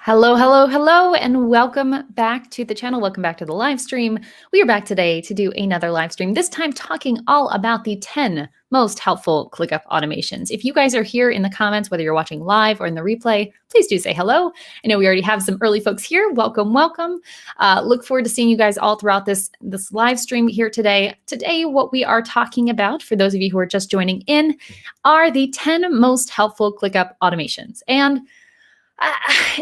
Hello, hello, hello, and welcome back to the channel. Welcome back to the live stream. We are back today to do another live stream, this time talking all about the 10 most helpful ClickUp automations. If you guys are here in the comments, whether you're watching live or in the replay, please do say hello. I know we already have some early folks here. Welcome, welcome. Look forward to seeing you guys all throughout this live stream here today. Today, what we are talking about, for those of you who are just joining in, are the 10 most helpful ClickUp automations. And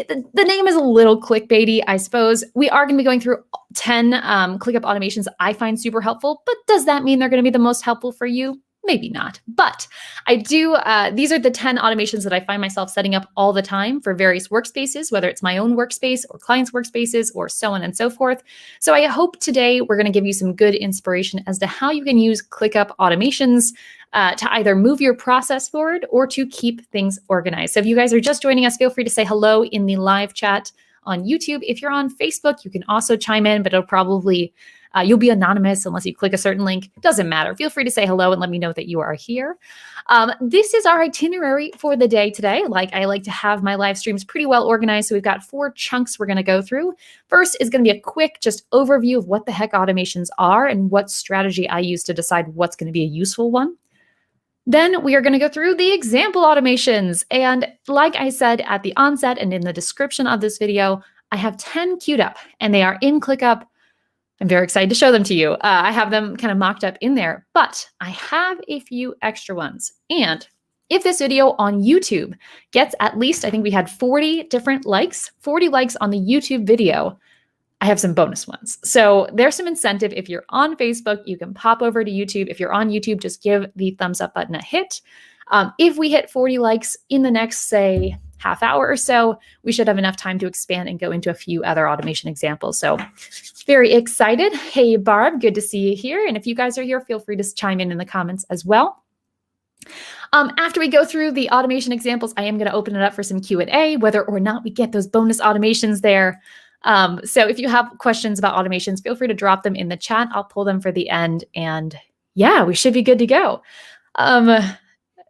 the name is a little clickbaity, I suppose. We are going to be going through 10 ClickUp automations I find super helpful, but does that mean they're going to be the most helpful for you? Maybe not, but I do. These are the 10 automations that I find myself setting up all the time for various workspaces, whether it's my own workspace or clients' workspaces or so on and so forth. So I hope today we're going to give you some good inspiration as to how you can use ClickUp automations to either move your process forward or to keep things organized. So if you guys are just joining us, feel free to say hello in the live chat on YouTube. If you're on Facebook, you can also chime in, but it'll probably you'll be anonymous unless you click a certain link. Doesn't matter. Feel free to say hello and let me know that you are here. This is our itinerary for the day today. I like to have my live streams pretty well organized. So we've got 4 chunks we're going to go through. First is going to be a quick just overview of what the heck automations are and what strategy I use to decide what's going to be a useful one. Then we are going to go through the example automations. And like I said at the onset and in the description of this video, I have 10 queued up and they are in ClickUp. I'm very excited to show them to you. I have them kind of mocked up in there, but I have a few extra ones. And if this video on YouTube gets at least, I think we had 40 different likes, 40 likes on the YouTube video, I have some bonus ones. So there's some incentive. If you're on Facebook, you can pop over to YouTube. If you're on YouTube, just give the thumbs up button a hit. If we hit 40 likes in the next, say, half hour or so, we should have enough time to expand and go into a few other automation examples. So very excited. Hey, Barb, good to see you here. And if you guys are here, feel free to chime in the comments as well. After we go through the automation examples, I am going to open it up for some Q&A, whether or not we get those bonus automations there. So if you have questions about automations, feel free to drop them in the chat. I'll pull them for the end. And yeah, we should be good to go.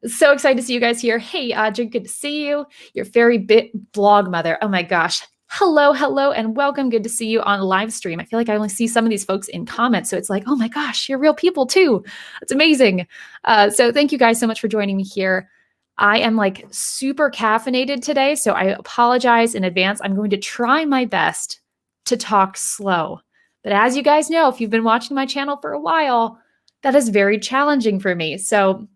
So excited to see you guys here. Hey, Audrey, good to see you. Your fairy bit blog mother. Oh my gosh. Hello, hello, and welcome. Good to see you on live stream. I feel like I only see some of these folks in comments. So it's like, oh my gosh, you're real people too. It's amazing. So thank you guys so much for joining me here. I am like super caffeinated today, so I apologize in advance. I'm going to try my best to talk slow. But as you guys know, if you've been watching my channel for a while, that is very challenging for me. So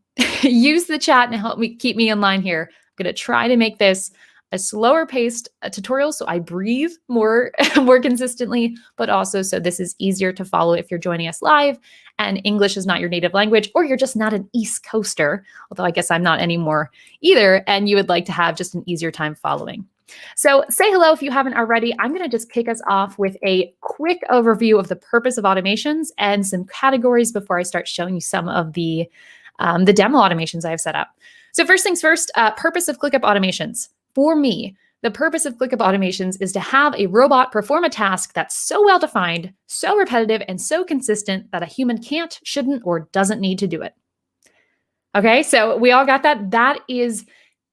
use the chat and help me keep me in line here. I'm going to try to make this a slower paced tutorial so I breathe more consistently, but also so this is easier to follow if you're joining us live and English is not your native language, or you're just not an East Coaster, although I guess I'm not anymore either, and you would like to have just an easier time following. So say hello if you haven't already. I'm going to just kick us off with a quick overview of the purpose of automations and some categories before I start showing you some of the demo automations I have set up. So first things first, purpose of ClickUp automations. For me, the purpose of ClickUp automations is to have a robot perform a task that's so well-defined, so repetitive, and so consistent that a human can't, shouldn't, or doesn't need to do it. Okay, so we all got that? That is,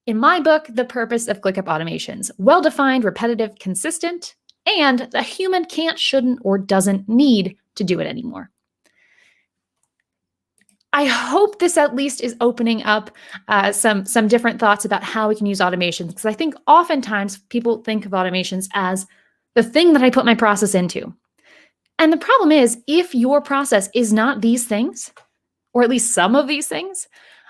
in my book, the purpose of ClickUp automations. Well-defined, repetitive, consistent, and the human can't, shouldn't, or doesn't need to do it anymore. I hope this at least is opening up some different thoughts about how we can use automations, because I think oftentimes people think of automations as the thing that I put my process into. And the problem is, if your process is not these things, or at least some of these things,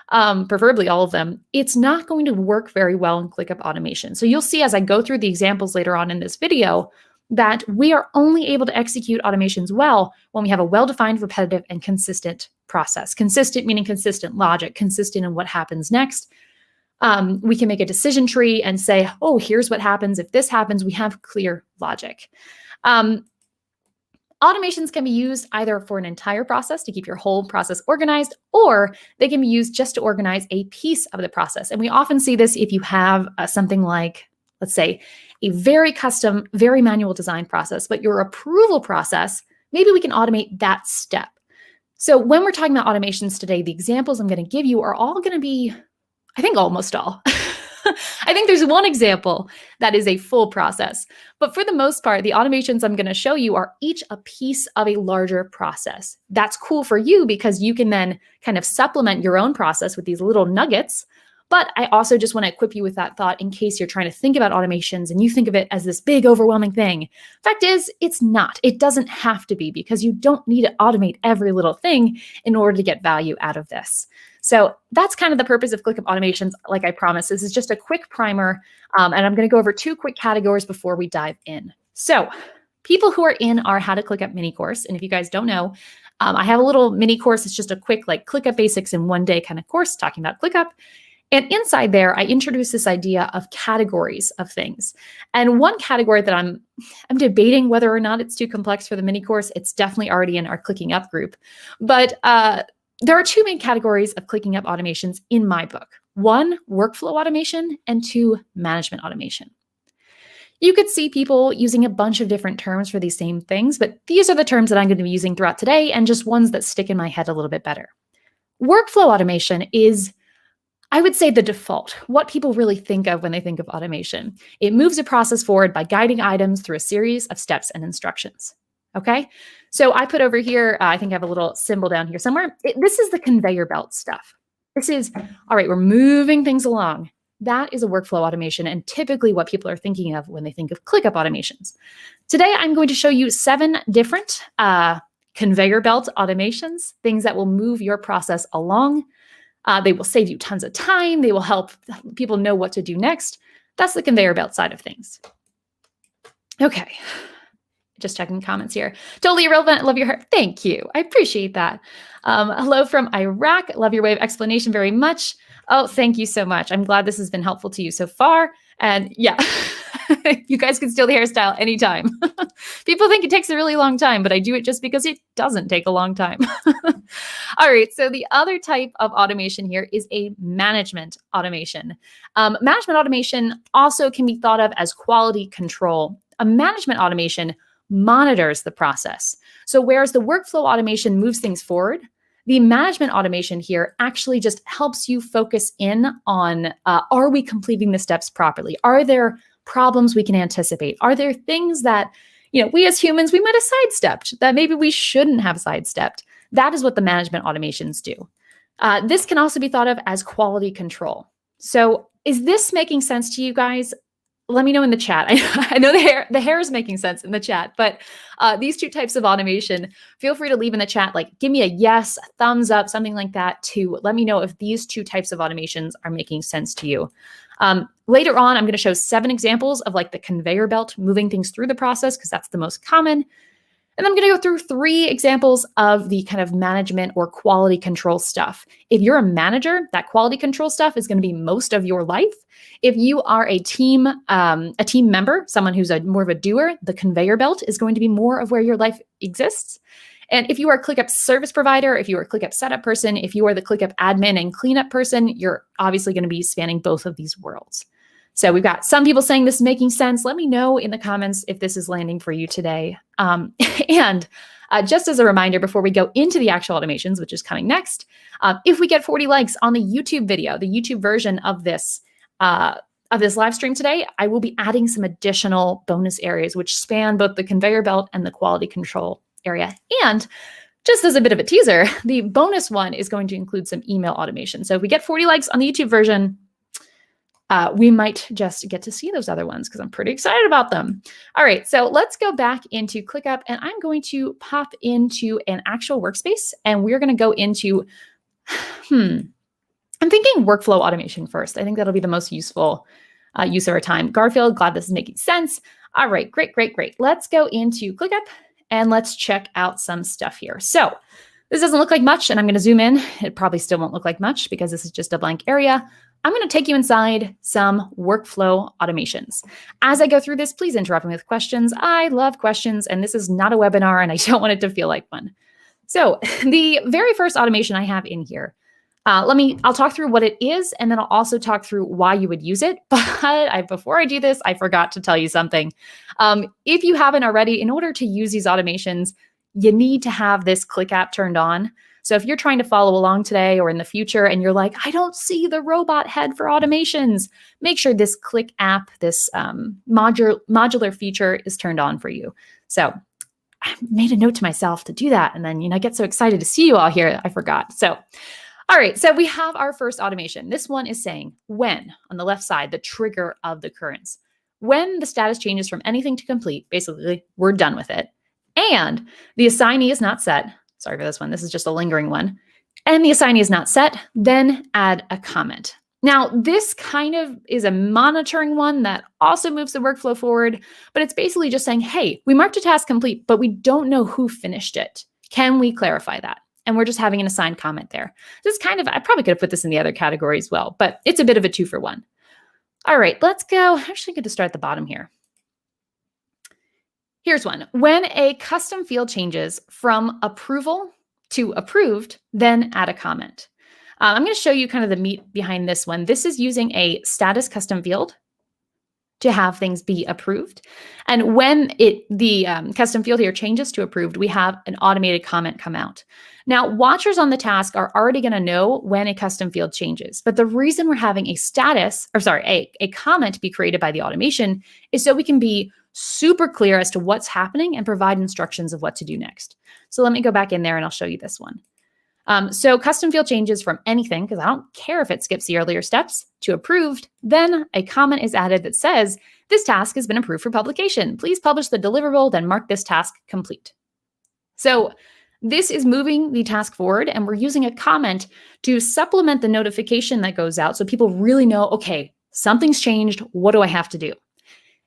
preferably all of them, it's not going to work very well in ClickUp automation. So you'll see as I go through the examples later on in this video that we are only able to execute automations well when we have a well-defined, repetitive, and consistent process. Consistent meaning consistent logic, consistent in what happens next. We can make a decision tree and say, oh, here's what happens. If this happens, we have clear logic. Automations can be used either for an entire process to keep your whole process organized, or they can be used just to organize a piece of the process. And we often see this if you have something like, let's say, a very custom, very manual design process, but your approval process, maybe we can automate that step. So when we're talking about automations today, the examples I'm going to give you are all going to be, I think almost all, I think there's one example that is a full process, but for the most part, the automations I'm going to show you are each a piece of a larger process. That's cool for you because you can then kind of supplement your own process with these little nuggets. But I also just want to equip you with that thought in case you're trying to think about automations and you think of it as this big, overwhelming thing. Fact is, it's not. It doesn't have to be because you don't need to automate every little thing in order to get value out of this. So that's kind of the purpose of ClickUp automations. Like I promised, this is just a quick primer, and I'm going to go over 2 quick categories before we dive in. So people who are in our How to ClickUp mini course, and if you guys don't know, I have a little mini course. It's just a quick like ClickUp basics in one day kind of course talking about ClickUp. And inside there, I introduce this idea of categories of things. And one category that I'm debating whether or not it's too complex for the mini course. It's definitely already in our Clicking Up group. But there are 2 main categories of Clicking Up automations in my book. 1, workflow automation, and 2, management automation. You could see people using a bunch of different terms for these same things, but these are the terms that I'm going to be using throughout today and just ones that stick in my head a little bit better. Workflow automation is, I would say, the default, what people really think of when they think of automation. It moves a process forward by guiding items through a series of steps and instructions. Okay, so I put over here, I think I have a little symbol down here somewhere. This is the conveyor belt stuff. This is, all right, we're moving things along. That is a workflow automation and typically what people are thinking of when they think of ClickUp automations. Today, I'm going to show you 7 different conveyor belt automations, things that will move your process along. They will save you tons of time. They will help people know what to do next. That's the conveyor belt side of things. Okay, just checking comments here. Totally irrelevant. Love your heart. Thank you. I appreciate that. Hello from Iraq. Love your way of explanation very much. Oh, thank you so much. I'm glad this has been helpful to you so far. And yeah, you guys can steal the hairstyle anytime. People think it takes a really long time, but I do it just because it doesn't take a long time. All right, so the other type of automation here is a management automation. Management automation also can be thought of as quality control. A management automation monitors the process. So whereas the workflow automation moves things forward, the management automation here actually just helps you focus in on, are we completing the steps properly? Are there problems we can anticipate? Are there things that, we as humans, we might have sidestepped that maybe we shouldn't have sidestepped? That is what the management automations do. This can also be thought of as quality control. So is this making sense to you guys? Let me know in the chat. I know the hair is making sense in the chat, but these 2 types of automation, feel free to leave in the chat, like give me a yes, a thumbs up, something like that to let me know if these 2 types of automations are making sense to you. Later on, I'm going to show 7 examples of like the conveyor belt moving things through the process because that's the most common. And I'm going to go through 3 examples of the kind of management or quality control stuff. If you're a manager, that quality control stuff is going to be most of your life. If you are a team member, someone who's more of a doer, the conveyor belt is going to be more of where your life exists. And if you are a ClickUp service provider, if you are a ClickUp setup person, if you are the ClickUp admin and cleanup person, you're obviously going to be spanning both of these worlds. So we've got some people saying this is making sense. Let me know in the comments if this is landing for you today. And just as a reminder, before we go into the actual automations, which is coming next, if we get 40 likes on the YouTube video, the YouTube version of this live stream today, I will be adding some additional bonus areas which span both the conveyor belt and the quality control area. And just as a bit of a teaser, the bonus one is going to include some email automation. So if we get 40 likes on the YouTube version, we might just get to see those other ones because I'm pretty excited about them. All right, so let's go back into ClickUp and I'm going to pop into an actual workspace and we're going to go into, I'm thinking workflow automation first. I think that'll be the most useful use of our time. Garfield, glad this is making sense. All right, great. Let's go into ClickUp and let's check out some stuff here. So this doesn't look like much and I'm going to zoom in. It probably still won't look like much because this is just a blank area. I'm going to take you inside some workflow automations. As I go through this, please interrupt me with questions. I love questions, and this is not a webinar, and I don't want it to feel like one. So the very first automation I have in here, I'll talk through what it is, and then I'll also talk through why you would use it. But before I do this, I forgot to tell you something. If you haven't already, in order to use these automations, you need to have this ClickApp turned on. So if you're trying to follow along today or in the future and you're like, I don't see the robot head for automations, make sure this ClickApp, this modular feature is turned on for you. So I made a note to myself to do that. And then, I get so excited to see you all here, I forgot. So, all right, so we have our first automation. This one is saying when, on the left side, the trigger of the occurrence. When the status changes from anything to complete, basically, we're done with it. And the assignee is not set. Sorry for this one. This is just a lingering one. And the assignee is not set, then add a comment. Now, this kind of is a monitoring one that also moves the workflow forward, but it's basically just saying, hey, we marked a task complete, but we don't know who finished it. Can we clarify that? And we're just having an assigned comment there. This is kind of, I probably could have put this in the other category as well, but it's a bit of a 2-for-1. All right, let's go. I'm actually going to start at the bottom here. Here's one. When a custom field changes from approval to approved, then add a comment. I'm going to show you kind of the meat behind this one. This is using a status custom field to have things be approved. And when the custom field here changes to approved, we have an automated comment come out. Now, watchers on the task are already going to know when a custom field changes. But the reason we're having a comment be created by the automation is so we can be super clear as to what's happening and provide instructions of what to do next. So let me go back in there and I'll show you this one. So custom field changes from anything, because I don't care if it skips the earlier steps, to approved, then a comment is added that says, this task has been approved for publication. Please publish the deliverable, then mark this task complete. So this is moving the task forward, and we're using a comment to supplement the notification that goes out so people really know, okay, something's changed. What do I have to do?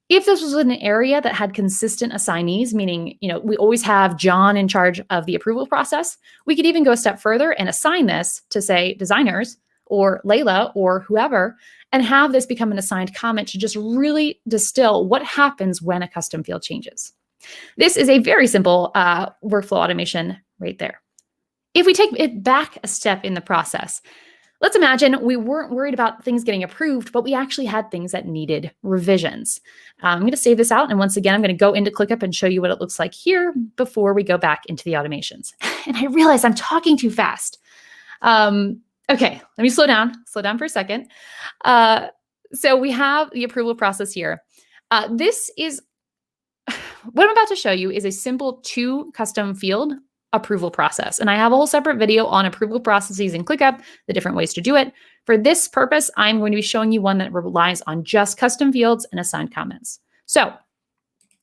If this was in an area that had consistent assignees, meaning, we always have John in charge of the approval process, we could even go a step further and assign this to, say, designers or Layla or whoever, and have this become an assigned comment to just really distill what happens when a custom field changes. This is a very simple workflow automation right there. If we take it back a step in the process, let's imagine we weren't worried about things getting approved, but we actually had things that needed revisions. I'm going to save this out. And once again, I'm going to go into ClickUp and show you what it looks like here before we go back into the automations. And I realize I'm talking too fast. Okay, let me slow down for a second. So we have the approval process here. This is, what I'm about to show you is a simple 2 custom field approval process. And I have a whole separate video on approval processes in ClickUp, the different ways to do it. For this purpose, I'm going to be showing you one that relies on just custom fields and assigned comments. So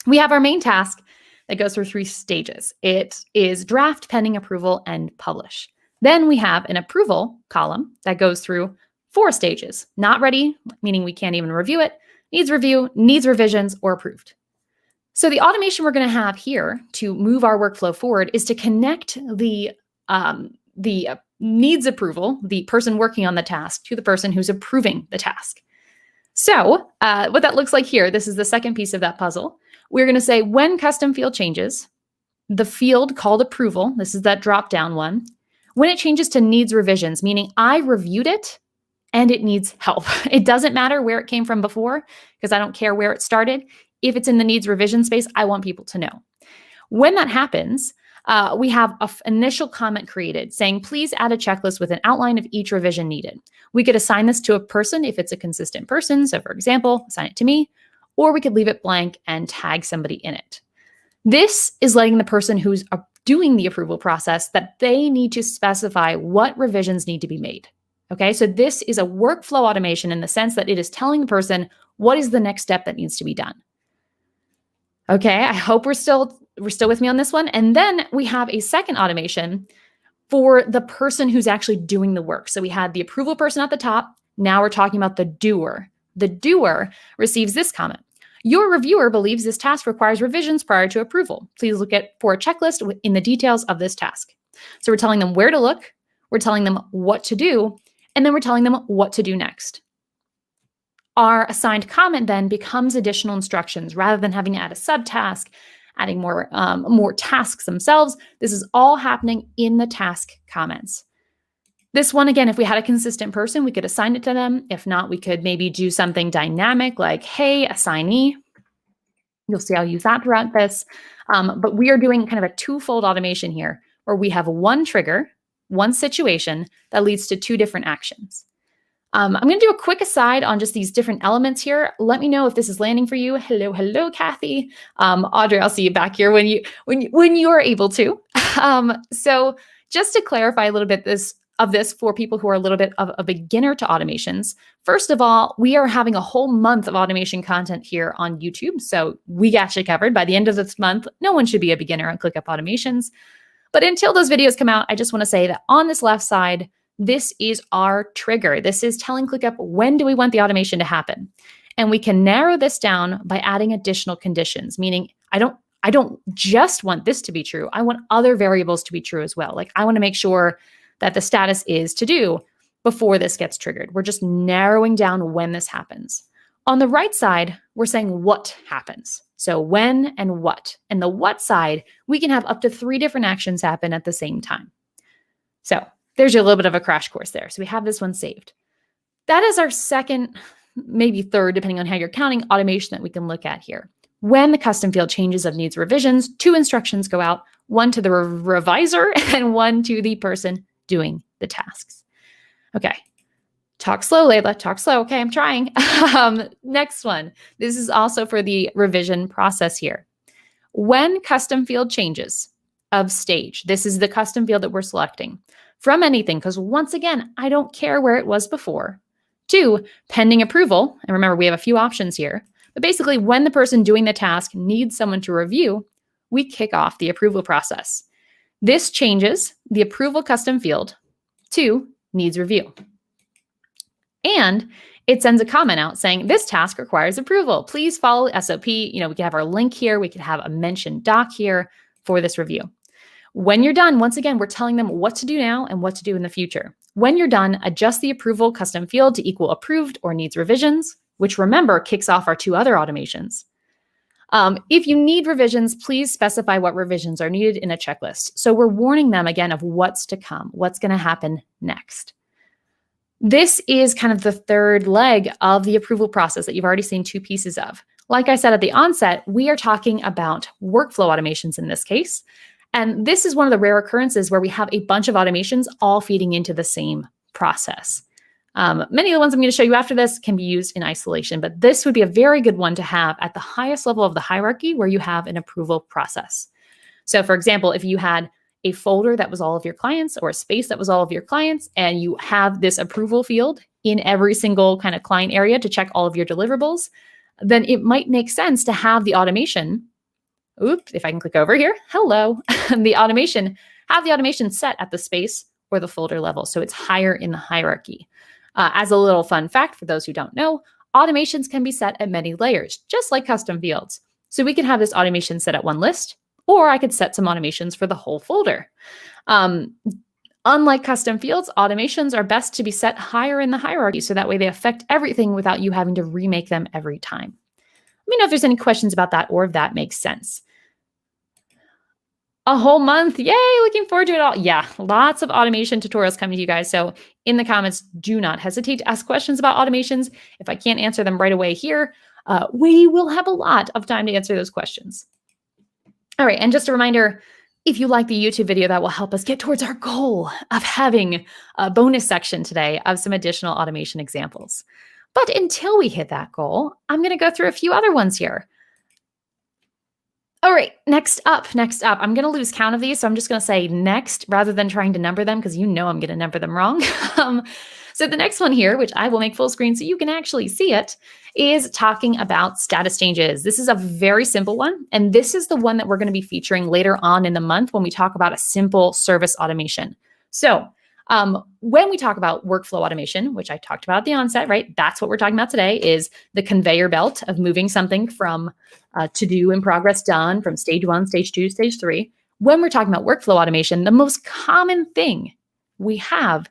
we have our main task that goes through 3 stages. It is draft, pending approval, and publish. Then we have an approval column that goes through 4 stages. Not ready, meaning we can't even review it. Needs review, needs revisions, or approved. So the automation we're going to have here to move our workflow forward is to connect the needs approval, the person working on the task, to the person who's approving the task. So what that looks like here, this is the second piece of that puzzle. We're going to say when custom field changes, the field called approval, this is that drop-down one, when it changes to needs revisions, meaning I reviewed it and it needs help. It doesn't matter where it came from before, because I don't care where it started. If it's in the needs revision space, I want people to know. When that happens, we have an initial comment created saying, please add a checklist with an outline of each revision needed. We could assign this to a person if it's a consistent person. So for example, assign it to me, or we could leave it blank and tag somebody in it. This is letting the person who's doing the approval process that they need to specify what revisions need to be made. Okay, so this is a workflow automation in the sense that it is telling the person what is the next step that needs to be done. Okay, I hope we're still with me on this one. And then we have a second automation for the person who's actually doing the work. So we had the approval person at the top. Now we're talking about the doer. The doer receives this comment. Your reviewer believes this task requires revisions prior to approval. Please look for a checklist in the details of this task. So we're telling them where to look, we're telling them what to do, and then we're telling them what to do next. Our assigned comment then becomes additional instructions rather than having to add a subtask, adding more tasks themselves. This is all happening in the task comments. This one, again, if we had a consistent person, we could assign it to them. If not, we could maybe do something dynamic like, hey, assignee. You'll see I'll use that throughout this. But we are doing kind of a 2-fold automation here where we have one trigger, one situation that leads to two different actions. I'm going to do a quick aside on just these different elements here. Let me know if this is landing for you. Hello, Kathy. Audrey, I'll see you back here when you are able to. So just to clarify a little bit this for people who are a little bit of a beginner to automations. First of all, we are having a whole month of automation content here on YouTube. So we got you covered. By the end of this month, no one should be a beginner on ClickUp automations. But until those videos come out, I just want to say that on this left side, this is our trigger. This is telling ClickUp when do we want the automation to happen. And we can narrow this down by adding additional conditions, meaning I don't just want this to be true. I want other variables to be true as well. Like I want to make sure that the status is to do before this gets triggered. We're just narrowing down when this happens. On the right side, we're saying what happens. So when and what. And the what side, we can have up to 3 different actions happen at the same time. So there's your little bit of a crash course there. So we have this one saved. That is our second, maybe third, depending on how you're counting, automation that we can look at here. When the custom field changes of needs revisions, 2 instructions go out, one to the reviser and one to the person doing the tasks. Okay. Talk slow, Layla. Talk slow. Okay, I'm trying. Next one. This is also for the revision process here. When custom field changes of stage, this is the custom field that we're selecting from anything, because once again, I don't care where it was before, to pending approval. And remember, we have a few options here. But basically, when the person doing the task needs someone to review, we kick off the approval process. This changes the approval custom field to needs review. And it sends a comment out saying, this task requires approval. Please follow SOP. We could have our link here. We could have a mentioned doc here for this review. When you're done, once again, we're telling them what to do now and what to do in the future. When you're done, adjust the approval custom field to equal approved or needs revisions, which remember kicks off our 2 other automations. If you need revisions, please specify what revisions are needed in a checklist. So we're warning them again of what's to come, what's going to happen next. This is kind of the third leg of the approval process that you've already seen 2 pieces of. Like I said at the onset, we are talking about workflow automations in this case. And this is one of the rare occurrences where we have a bunch of automations all feeding into the same process. Many of the ones I'm going to show you after this can be used in isolation, but this would be a very good one to have at the highest level of the hierarchy where you have an approval process. So for example, if you had a folder that was all of your clients or a space that was all of your clients, and you have this approval field in every single kind of client area to check all of your deliverables, then it might make sense to have the automation. Oops, if I can click over here, hello, have the automation set at the space or the folder level. So it's higher in the hierarchy. As a little fun fact for those who don't know, automations can be set at many layers, just like custom fields. So we can have this automation set at one list, or I could set some automations for the whole folder. Unlike custom fields, automations are best to be set higher in the hierarchy, so that way they affect everything without you having to remake them every time. Let me know if there's any questions about that or if that makes sense. A whole month. Yay, looking forward to it all. Yeah, lots of automation tutorials coming to you guys. So in the comments, do not hesitate to ask questions about automations. If I can't answer them right away here, we will have a lot of time to answer those questions. All right, and just a reminder, if you like the YouTube video, that will help us get towards our goal of having a bonus section today of some additional automation examples. But until we hit that goal, I'm going to go through a few other ones here. All right, next up. I'm going to lose count of these, so I'm just going to say next rather than trying to number them because I'm going to number them wrong. So the next one here, which I will make full screen so you can actually see it, is talking about status changes. This is a very simple one, and this is the one that we're going to be featuring later on in the month when we talk about a simple service automation. So when we talk about workflow automation, which I talked about at the onset, right? That's what we're talking about today, is the conveyor belt of moving something from to do in progress done from stage 1, stage 2, stage 3. When we're talking about workflow automation, the most common thing we have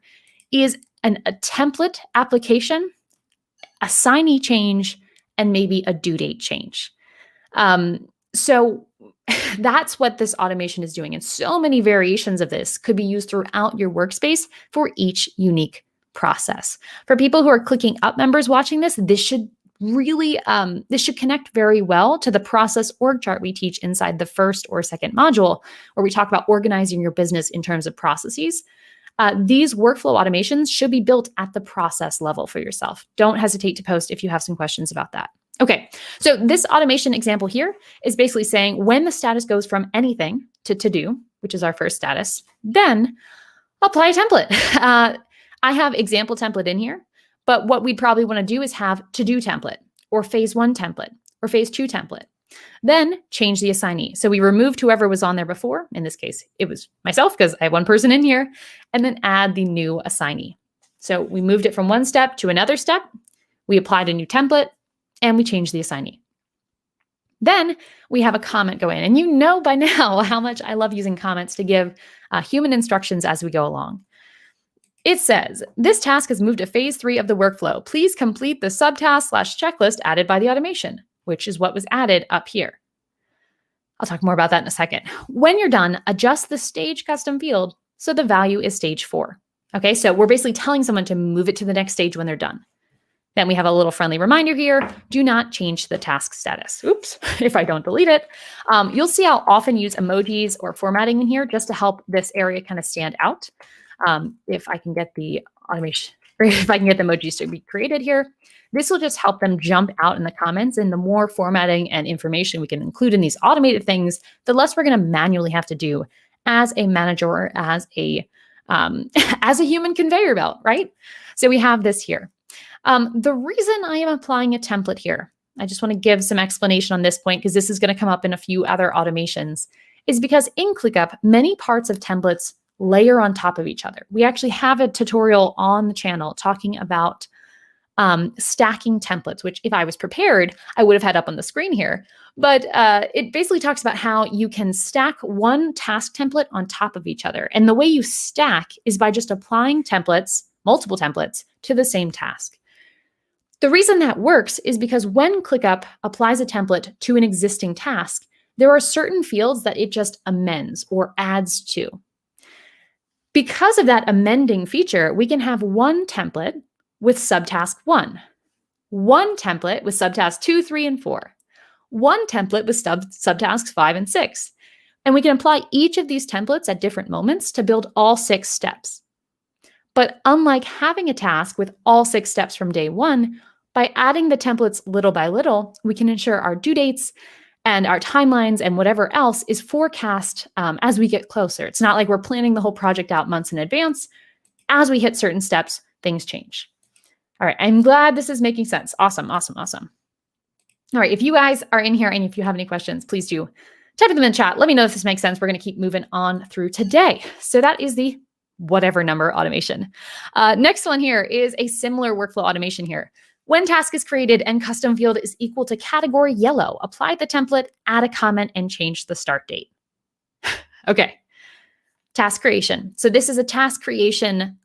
is a template application, a signee change, and maybe a due date change. So that's what this automation is doing. And so many variations of this could be used throughout your workspace for each unique process. For people who are ClickUp members watching this, this should really, this should connect very well to the process org chart we teach inside the first or second module, where we talk about organizing your business in terms of processes. These workflow automations should be built at the process level for yourself. Don't hesitate to post if you have some questions about that. Okay, so this automation example here is basically saying when the status goes from anything to do, which is our first status, then apply a template. I have example template in here, but what we'd probably want to do is have to-do template or phase 1 template or phase 2 template. Then change the assignee. So we removed whoever was on there before. In this case, it was myself because I have one person in here, and then add the new assignee. So we moved it from one step to another step. We applied a new template and we changed the assignee. Then we have a comment go in, and you know by now how much I love using comments to give human instructions as we go along. It says, this task has moved to phase 3 of the workflow. Please complete the subtask/checklist added by the automation, which is what was added up here. I'll talk more about that in a second. When you're done, adjust the stage custom field so the value is stage 4. Okay, so we're basically telling someone to move it to the next stage when they're done. Then we have a little friendly reminder here, do not change the task status. Oops, if I don't delete it. You'll see I'll often use emojis or formatting in here just to help this area kind of stand out. If I can get the automation, or if I can get the emojis to be created here, this will just help them jump out in the comments. And the more formatting and information we can include in these automated things, the less we're going to manually have to do as a manager or as a human conveyor belt, right? So we have this here. The reason I am applying a template here, I just want to give some explanation on this point because this is going to come up in a few other automations, is because in ClickUp, many parts of templates layer on top of each other. We actually have a tutorial on the channel talking about stacking templates, which if I was prepared, I would have had up on the screen here. But it basically talks about how you can stack one task template on top of each other. And the way you stack is by just applying templates, multiple templates, to the same task. The reason that works is because when ClickUp applies a template to an existing task, there are certain fields that it just amends or adds to. Because of that amending feature, we can have one template with subtask 1, one template with subtasks 2, 3, and 4, one template with subtasks 5 and 6. And we can apply each of these templates at different moments to build all 6 steps. But unlike having a task with all 6 steps from day 1, by adding the templates little by little, we can ensure our due dates and our timelines and whatever else is forecast as we get closer. It's not like we're planning the whole project out months in advance. As we hit certain steps, things change. All right, I'm glad this is making sense. Awesome, awesome, awesome. All right, if you guys are in here and if you have any questions, please do type them in chat. Let me know if this makes sense. We're going to keep moving on through today. So that is the whatever number automation. Next one here is a similar workflow automation here. When task is created and custom field is equal to category yellow, apply the template, add a comment, and change the start date. Okay, task creation. So this is a task creation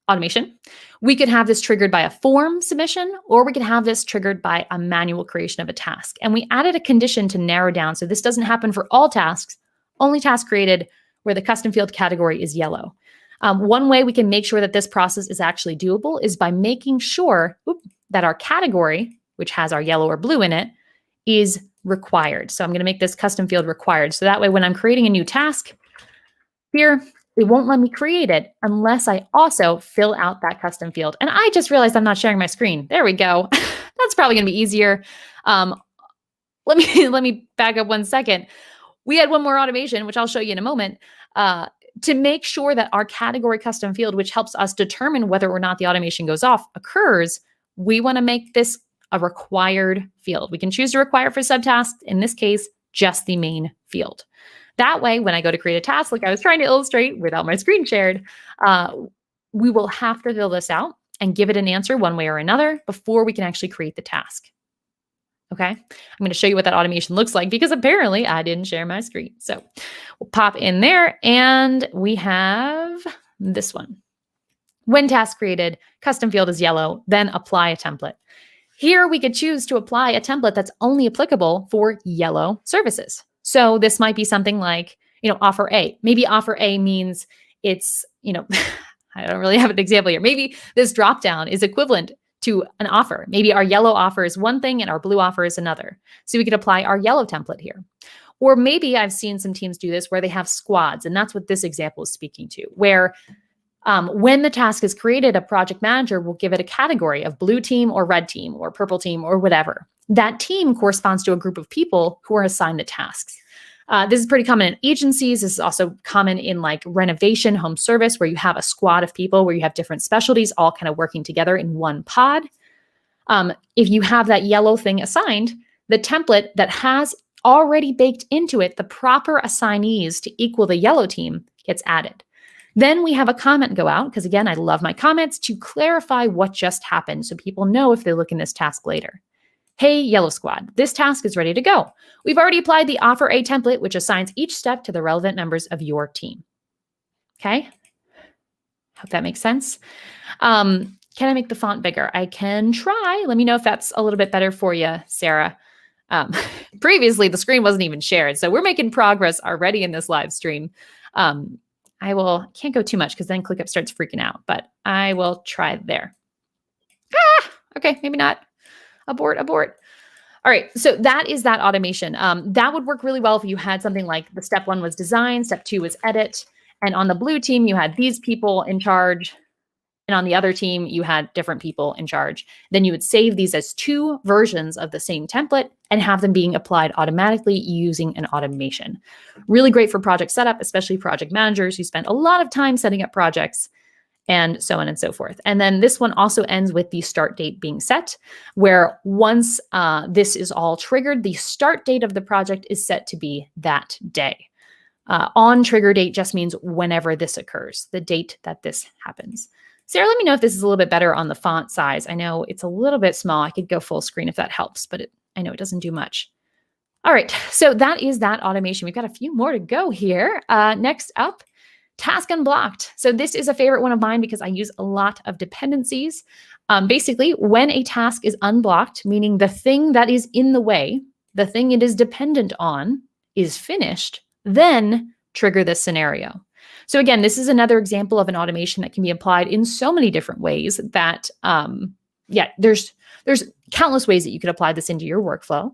automation. We could have this triggered by a form submission, or we could have this triggered by a manual creation of a task. And we added a condition to narrow down. So this doesn't happen for all tasks, only tasks created where the custom field category is yellow. One way we can make sure that this process is actually doable is by making sure that our category, which has our yellow or blue in it, is required. So I'm going to make this custom field required. So that way, when I'm creating a new task here, it won't let me create it unless I also fill out that custom field. And I just realized I'm not sharing my screen. There we go. That's probably going to be easier. Let me back up 1 second. We had one more automation, which I'll show you in a moment, to make sure that our category custom field, which helps us determine whether or not the automation goes off, occurs. We want to make this a required field. We can choose to require for subtasks, in this case, just the main field. That way, when I go to create a task, like I was trying to illustrate without my screen shared, we will have to fill this out and give it an answer one way or another before we can actually create the task. Okay, I'm going to show you what that automation looks like because apparently I didn't share my screen. So we'll pop in there and we have this one. When task created, custom field is yellow, then apply a template. Here we could choose to apply a template that's only applicable for yellow services. So this might be something like, offer A. Maybe offer A means it's, I don't really have an example here. Maybe this dropdown is equivalent to an offer. Maybe our yellow offer is one thing and our blue offer is another. So we could apply our yellow template here. Or maybe I've seen some teams do this where they have squads, and that's what this example is speaking to, where when the task is created, a project manager will give it a category of blue team or red team or purple team or whatever. That team corresponds to a group of people who are assigned the tasks. This is pretty common in agencies. This is also common in like renovation, home service, where you have a squad of people where you have different specialties all kind of working together in one pod. If you have that yellow thing assigned, the template that has already baked into it the proper assignees to equal the yellow team gets added. Then we have a comment go out, because again, I love my comments, to clarify what just happened so people know if they look in this task later. Hey, Yellow Squad, this task is ready to go. We've already applied the Offer A template, which assigns each step to the relevant members of your team. Okay? Hope that makes sense. Can I make the font bigger? I can try. Let me know if that's a little bit better for you, Sarah. Previously, the screen wasn't even shared, so we're making progress already in this live stream. Can't go too much because then ClickUp starts freaking out, but I will try there. Okay, maybe not. Abort. All right, so that is that automation. That would work really well if you had something like the step 1 was design, step 2 was edit, and on the blue team, you had these people in charge, and on the other team, you had different people in charge. Then you would save these as 2 versions of the same template and have them being applied automatically using an automation. Really great for project setup, especially project managers who spend a lot of time setting up projects, and so on and so forth. And then this one also ends with the start date being set, where once this is all triggered, the start date of the project is set to be that day. On trigger date just means whenever this occurs, the date that this happens. Sarah, let me know if this is a little bit better on the font size. I know it's a little bit small. I could go full screen if that helps, but I know it doesn't do much. All right, so that is that automation. We've got a few more to go here. Next up, task unblocked. So this is a favorite one of mine because I use a lot of dependencies. Basically, when a task is unblocked, meaning the thing that is in the way, the thing it is dependent on, is finished, then trigger this scenario. So again, this is another example of an automation that can be applied in so many different ways that, there's countless ways that you could apply this into your workflow.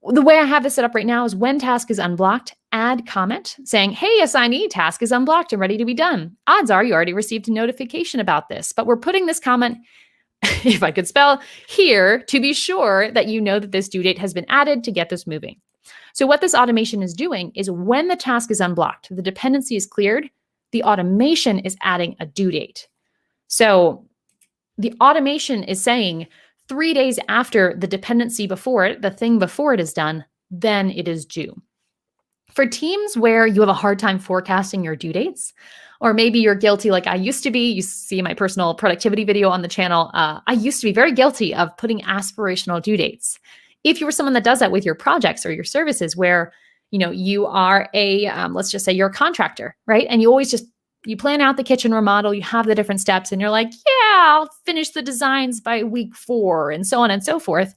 The way I have this set up right now is when task is unblocked, add comment saying, hey, assignee, task is unblocked and ready to be done. Odds are you already received a notification about this, but we're putting this comment, if I could spell, here to be sure that you know that this due date has been added to get this moving. So what this automation is doing is when the task is unblocked, the dependency is cleared, the automation is adding a due date. So the automation is saying 3 days after the dependency before it, the thing before it is done, then it is due. For teams where you have a hard time forecasting your due dates, or maybe you're guilty like I used to be, you see my personal productivity video on the channel, I used to be very guilty of putting aspirational due dates. If you were someone that does that with your projects or your services where, you are let's just say you're a contractor, right? And you plan out the kitchen remodel, you have the different steps and you're like, yeah, I'll finish the designs by week 4 and so on and so forth.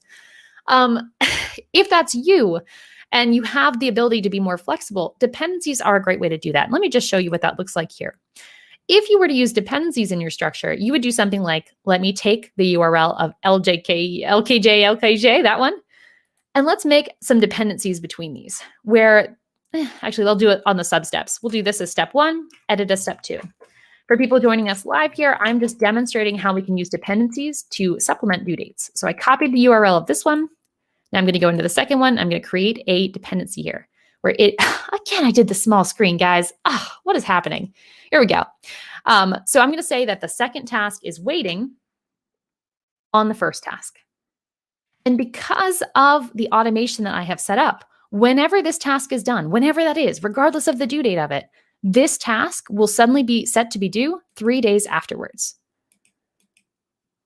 If that's you and you have the ability to be more flexible, dependencies are a great way to do that. Let me just show you what that looks like here. If you were to use dependencies in your structure, you would do something like, let me take the URL of LKJ, that one, and let's make some dependencies between these where, actually, they'll do it on the sub-steps. We'll do this as step 1, edit as step 2. For people joining us live here, I'm just demonstrating how we can use dependencies to supplement due dates. So I copied the URL of this one. Now I'm going to go into the second one. I'm going to create a dependency here where again, I did the small screen, guys. What is happening? Here we go. So I'm going to say that the second task is waiting on the first task. And because of the automation that I have set up, whenever this task is done, whenever that is, regardless of the due date of it, this task will suddenly be set to be due 3 days afterwards.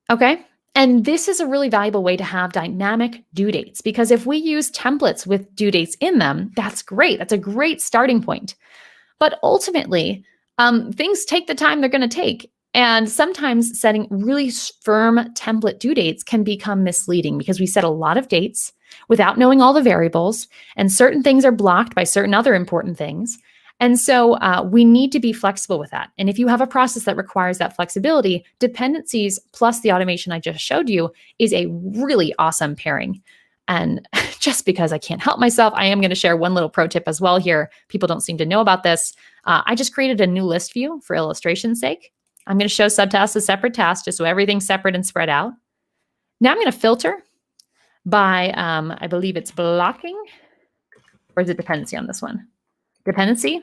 Okay? And this is a really valuable way to have dynamic due dates, because if we use templates with due dates in them, that's great. That's a great starting point. But ultimately, things take the time they're going to take. And sometimes setting really firm template due dates can become misleading because we set a lot of dates without knowing all the variables, and certain things are blocked by certain other important things. And so we need to be flexible with that. And if you have a process that requires that flexibility, dependencies plus the automation I just showed you is a really awesome pairing. And just because I can't help myself, I am going to share one little pro tip as well here. People don't seem to know about this. I just created a new list view for illustration's sake. I'm going to show subtasks as separate tasks just so everything's separate and spread out. Now I'm going to filter by, I believe it's blocking, or is it dependency on this one? Dependency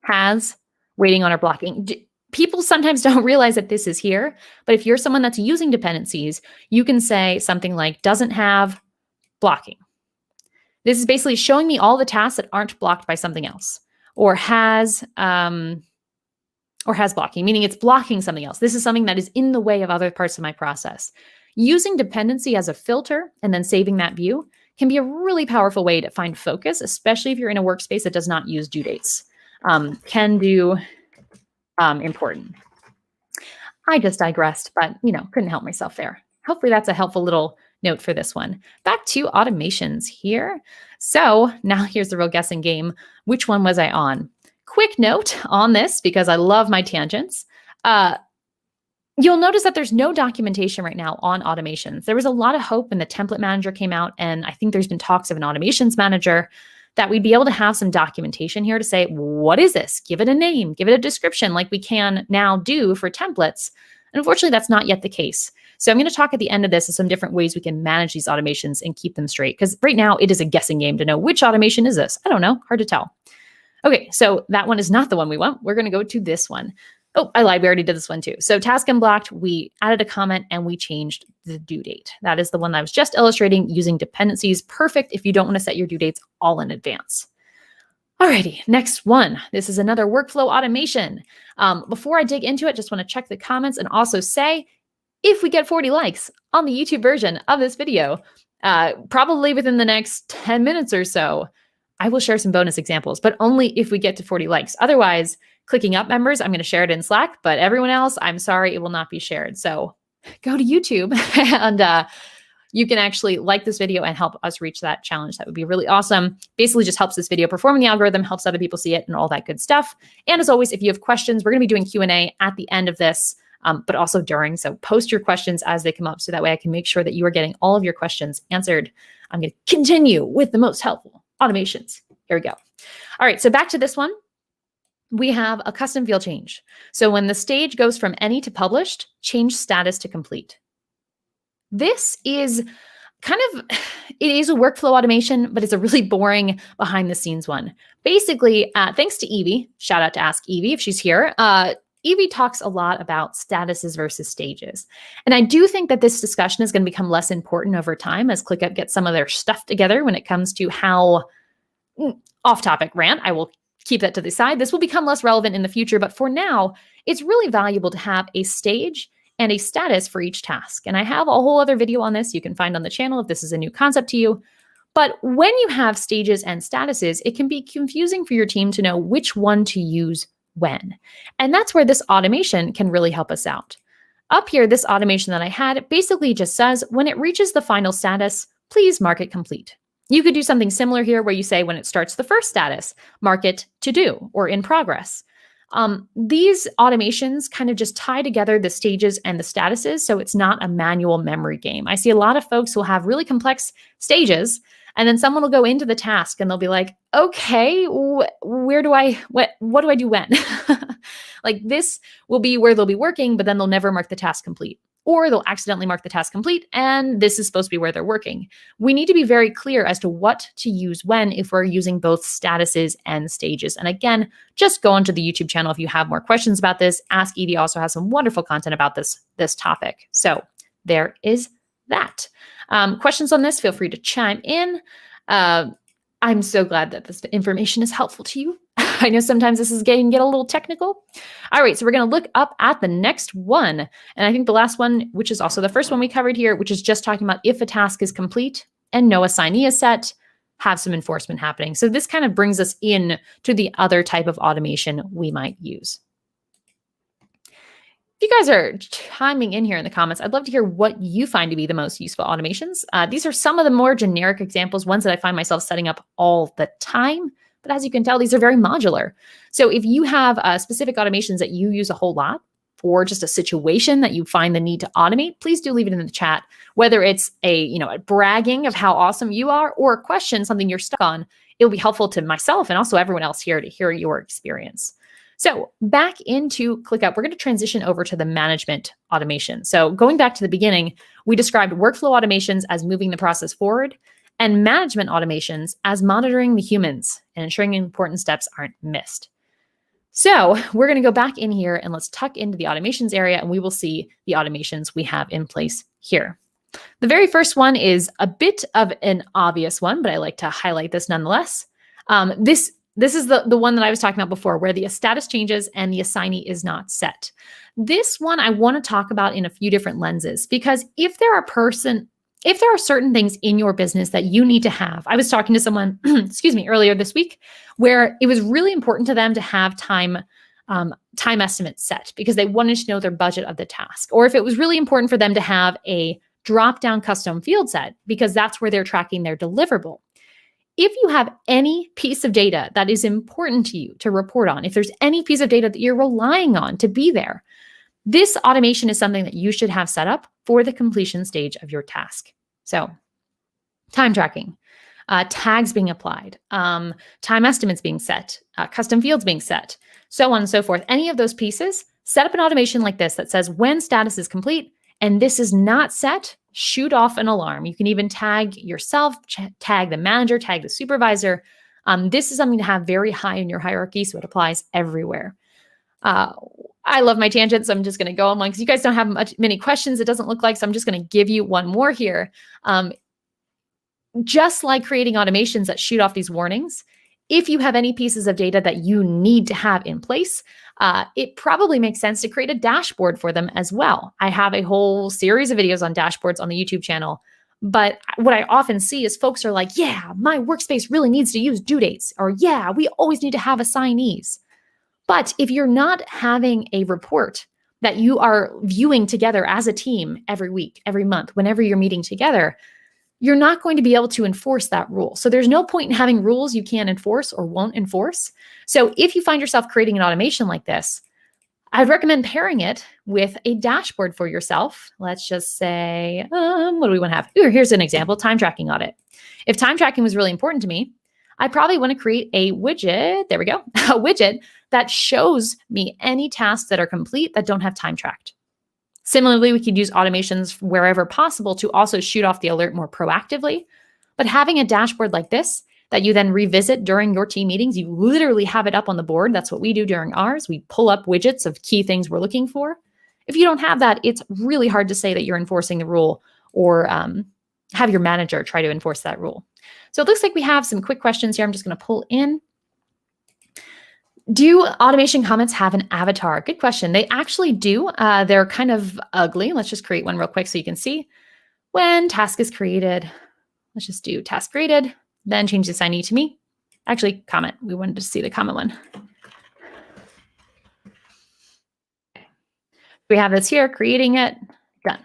has waiting on or blocking. People sometimes don't realize that this is here, but if you're someone that's using dependencies, you can say something like doesn't have blocking. This is basically showing me all the tasks that aren't blocked by something else, or has blocking, meaning it's blocking something else. This is something that is in the way of other parts of my process. Using dependency as a filter and then saving that view can be a really powerful way to find focus, especially if you're in a workspace that does not use due dates. Can do important. I just digressed, but couldn't help myself there. Hopefully that's a helpful little note for this one. Back to automations here. So now here's the real guessing game. Which one was I on? Quick note on this, because I love my tangents. You'll notice that there's no documentation right now on automations. There was a lot of hope when the template manager came out, and I think there's been talks of an automations manager that we'd be able to have some documentation here to say, what is this? Give it a name, give it a description like we can now do for templates. And unfortunately, that's not yet the case. So I'm going to talk at the end of this of some different ways we can manage these automations and keep them straight. Because right now it is a guessing game to know which automation is this. I don't know, hard to tell. Okay, so that one is not the one we want. We're going to go to this one. Oh, I lied. We already did this one too. So task unblocked, we added a comment and we changed the due date. That is the one that I was just illustrating using dependencies. Perfect if you don't want to set your due dates all in advance. Alrighty, next one. This is another workflow automation. Before I dig into it, just want to check the comments and also say, if we get 40 likes on the YouTube version of this video, probably within the next 10 minutes or so, I will share some bonus examples, but only if we get to 40 likes. Otherwise, ClickUp members, I'm going to share it in Slack, but everyone else, I'm sorry, it will not be shared. So go to YouTube and you can actually like this video and help us reach that challenge. That would be really awesome. Basically just helps this video perform in the algorithm, helps other people see it and all that good stuff. And as always, if you have questions, we're going to be doing Q&A at the end of this, but also during. So post your questions as they come up so that way I can make sure that you are getting all of your questions answered. I'm going to continue with the most helpful automations. Here we go. All right, so back to this one. We have a custom field change. So when the stage goes from any to published, change status to complete. This is it is a workflow automation, but it's a really boring behind the scenes one. Basically, thanks to Evie, shout out to Ask Evie if she's here. Evie talks a lot about statuses versus stages. And I do think that this discussion is going to become less important over time as ClickUp gets some of their stuff together when it comes to how off-topic rant. I will keep that to the side. This will become less relevant in the future, but for now, it's really valuable to have a stage and a status for each task. And I have a whole other video on this you can find on the channel if this is a new concept to you. But when you have stages and statuses, it can be confusing for your team to know which one to use when. And that's where this automation can really help us out. Up here, this automation that I had basically just says, when it reaches the final status, please mark it complete. You could do something similar here where you say when it starts the first status, mark it to do or in progress. These automations kind of just tie together the stages and the statuses, so it's not a manual memory game. I see a lot of folks who will have really complex stages, and then someone will go into the task and they'll be like, okay, what do I do when? Like this will be where they'll be working, but then they'll never mark the task complete. Or they'll accidentally mark the task complete, and this is supposed to be where they're working. We need to be very clear as to what to use when if we're using both statuses and stages. And again, just go onto the YouTube channel if you have more questions about this. Ask Edie also has some wonderful content about this topic. So there is that. Questions on this, feel free to chime in. I'm so glad that this information is helpful to you. I know sometimes this is getting a little technical. All right, so we're going to look up at the next one. And I think the last one, which is also the first one we covered here, which is just talking about if a task is complete and no assignee is set, have some enforcement happening. So this kind of brings us in to the other type of automation we might use. If you guys are chiming in here in the comments, I'd love to hear what you find to be the most useful automations. These are some of the more generic examples, ones that I find myself setting up all the time, But as you can tell, these are very modular. So if you have specific automations that you use a whole lot, or just a situation that you find the need to automate, please do leave it in the chat. Whether it's a bragging of how awesome you are, or a question, something you're stuck on, it'll be helpful to myself and also everyone else here to hear your experience. So back into ClickUp, we're going to transition over to the management automation. So going back to the beginning, we described workflow automations as moving the process forward, and management automations as monitoring the humans and ensuring important steps aren't missed. So we're going to go back in here and let's tuck into the automations area, and we will see the automations we have in place here. The very first one is a bit of an obvious one, but I like to highlight this nonetheless. This is the one that I was talking about before, where the status changes and the assignee is not set. This one I want to talk about in a few different lenses, because if there are certain things in your business that you need to have, I was talking to someone, excuse me, earlier this week, where it was really important to them to have time estimates set because they wanted to know their budget of the task. Or if it was really important for them to have a drop-down custom field set because that's where they're tracking their deliverable. If you have any piece of data that is important to you to report on, if there's any piece of data that you're relying on to be there, this automation is something that you should have set up for the completion stage of your task. So time tracking, tags being applied, time estimates being set, custom fields being set, so on and so forth. Any of those pieces, set up an automation like this that says when status is complete and this is not set, shoot off an alarm. You can even tag yourself, tag the manager, tag the supervisor. This is something to have very high in your hierarchy, so it applies everywhere. I love my tangent, so I'm just going to go on one because you guys don't have many questions, it doesn't look like, so I'm just going to give you one more here. Just like creating automations that shoot off these warnings, if you have any pieces of data that you need to have in place, it probably makes sense to create a dashboard for them as well. I have a whole series of videos on dashboards on the YouTube channel, but what I often see is folks are like, yeah, my workspace really needs to use due dates, or yeah, we always need to have assignees. But if you're not having a report that you are viewing together as a team every week, every month, whenever you're meeting together, you're not going to be able to enforce that rule. So there's no point in having rules you can't enforce or won't enforce. So if you find yourself creating an automation like this, I'd recommend pairing it with a dashboard for yourself. Let's just say, what do we want to have? Ooh, here's an example, time tracking audit. If time tracking was really important to me, I probably want to create a widget, there we go, a widget that shows me any tasks that are complete that don't have time tracked. Similarly, we could use automations wherever possible to also shoot off the alert more proactively. But having a dashboard like this that you then revisit during your team meetings, you literally have it up on the board. That's what we do during ours. We pull up widgets of key things we're looking for. If you don't have that, it's really hard to say that you're enforcing the rule or have your manager try to enforce that rule. So it looks like we have some quick questions here. I'm just going to pull in. Do automation comments have an avatar? Good question. They actually do. They're kind of ugly. Let's just create one real quick so you can see. When task is created, let's just do task created, then change the assignee to me. Actually, comment. We wanted to see the comment one. We have this here, creating it, done.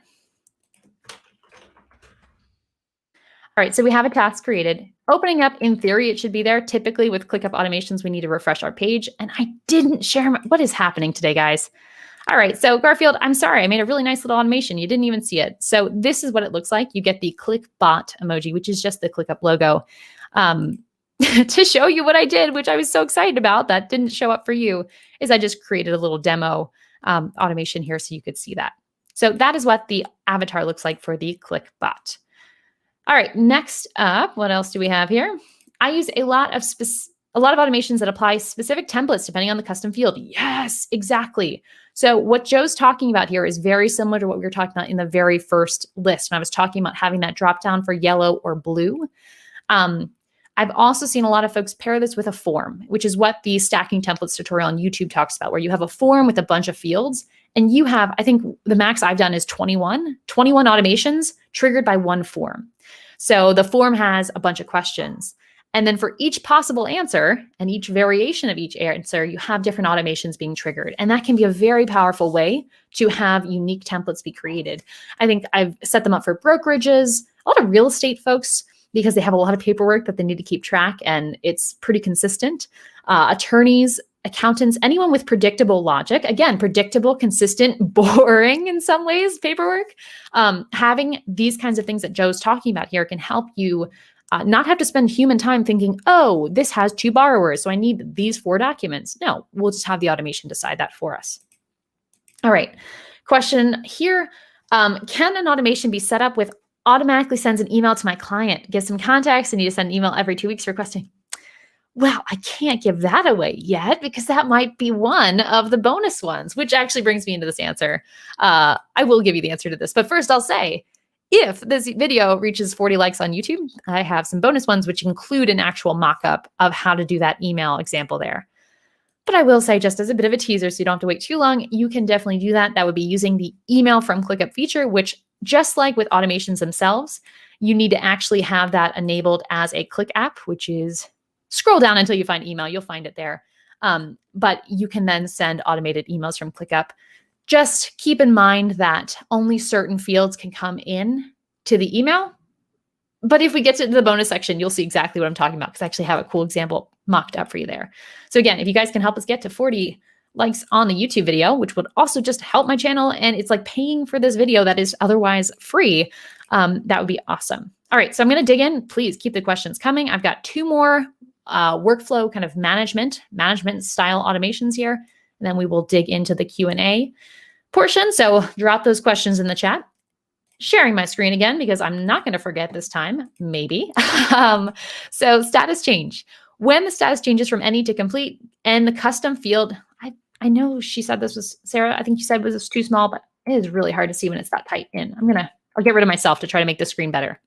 All right, so we have a task created. Opening up, in theory, it should be there. Typically with ClickUp automations, we need to refresh our page. And I didn't share what is happening today, guys. All right, so Garfield, I'm sorry. I made a really nice little automation. You didn't even see it. So this is what it looks like. You get the ClickBot emoji, which is just the ClickUp logo. To show you what I did, which I was so excited about, that didn't show up for you, is I just created a little demo automation here so you could see that. So that is what the avatar looks like for the ClickBot. All right, next up, what else do we have here? I use a lot of automations that apply specific templates depending on the custom field. Yes, exactly. So what Joe's talking about here is very similar to what we were talking about in the very first list when I was talking about having that drop down for yellow or blue. I've also seen a lot of folks pair this with a form, which is what the stacking templates tutorial on YouTube talks about, where you have a form with a bunch of fields and you have, I think the max I've done is 21 automations triggered by one form. So the form has a bunch of questions. And then for each possible answer and each variation of each answer, you have different automations being triggered. And that can be a very powerful way to have unique templates be created. I think I've set them up for brokerages, a lot of real estate folks. because they have a lot of paperwork that they need to keep track, and it's pretty consistent. Attorneys, accountants, anyone with predictable logic, again, predictable, consistent, boring in some ways, paperwork, having these kinds of things that Joe's talking about here can help you not have to spend human time thinking, oh, this has 2 borrowers, so I need these 4 documents. No, we'll just have the automation decide that for us. All right, question here. Can an automation be set up with automatically sends an email to my client, gives some context, and need to send an email every 2 weeks requesting? Well, I can't give that away yet because that might be one of the bonus ones, which actually brings me into this answer. I will give you the answer to this, but first I'll say, if this video reaches 40 likes on YouTube, I have some bonus ones which include an actual mock-up of how to do that email example there. But I will say, just as a bit of a teaser, so you don't have to wait too long, you can definitely do that. That would be using the email from ClickUp feature, which just like with automations themselves, you need to actually have that enabled as a ClickApp, which is scroll down until you find email. You'll find it there. But you can then send automated emails from ClickUp. Just keep in mind that only certain fields can come in to the email. But if we get to the bonus section, you'll see exactly what I'm talking about because I actually have a cool example mocked up for you there. So again, if you guys can help us get to 40 likes on the YouTube video, which would also just help my channel, and it's like paying for this video that is otherwise free, that would be awesome. All right, so I'm going to dig in. Please keep the questions coming. I've got 2 more workflow kind of management style automations here, and then we will dig into the Q&A portion. So drop those questions in the chat. Sharing my screen again because I'm not going to forget this time, maybe. So status change. When the status changes from any to complete and the custom field, I know she said this was, Sarah, I think you said it was too small, but it is really hard to see when it's that tight in. I'll get rid of myself to try to make the screen better.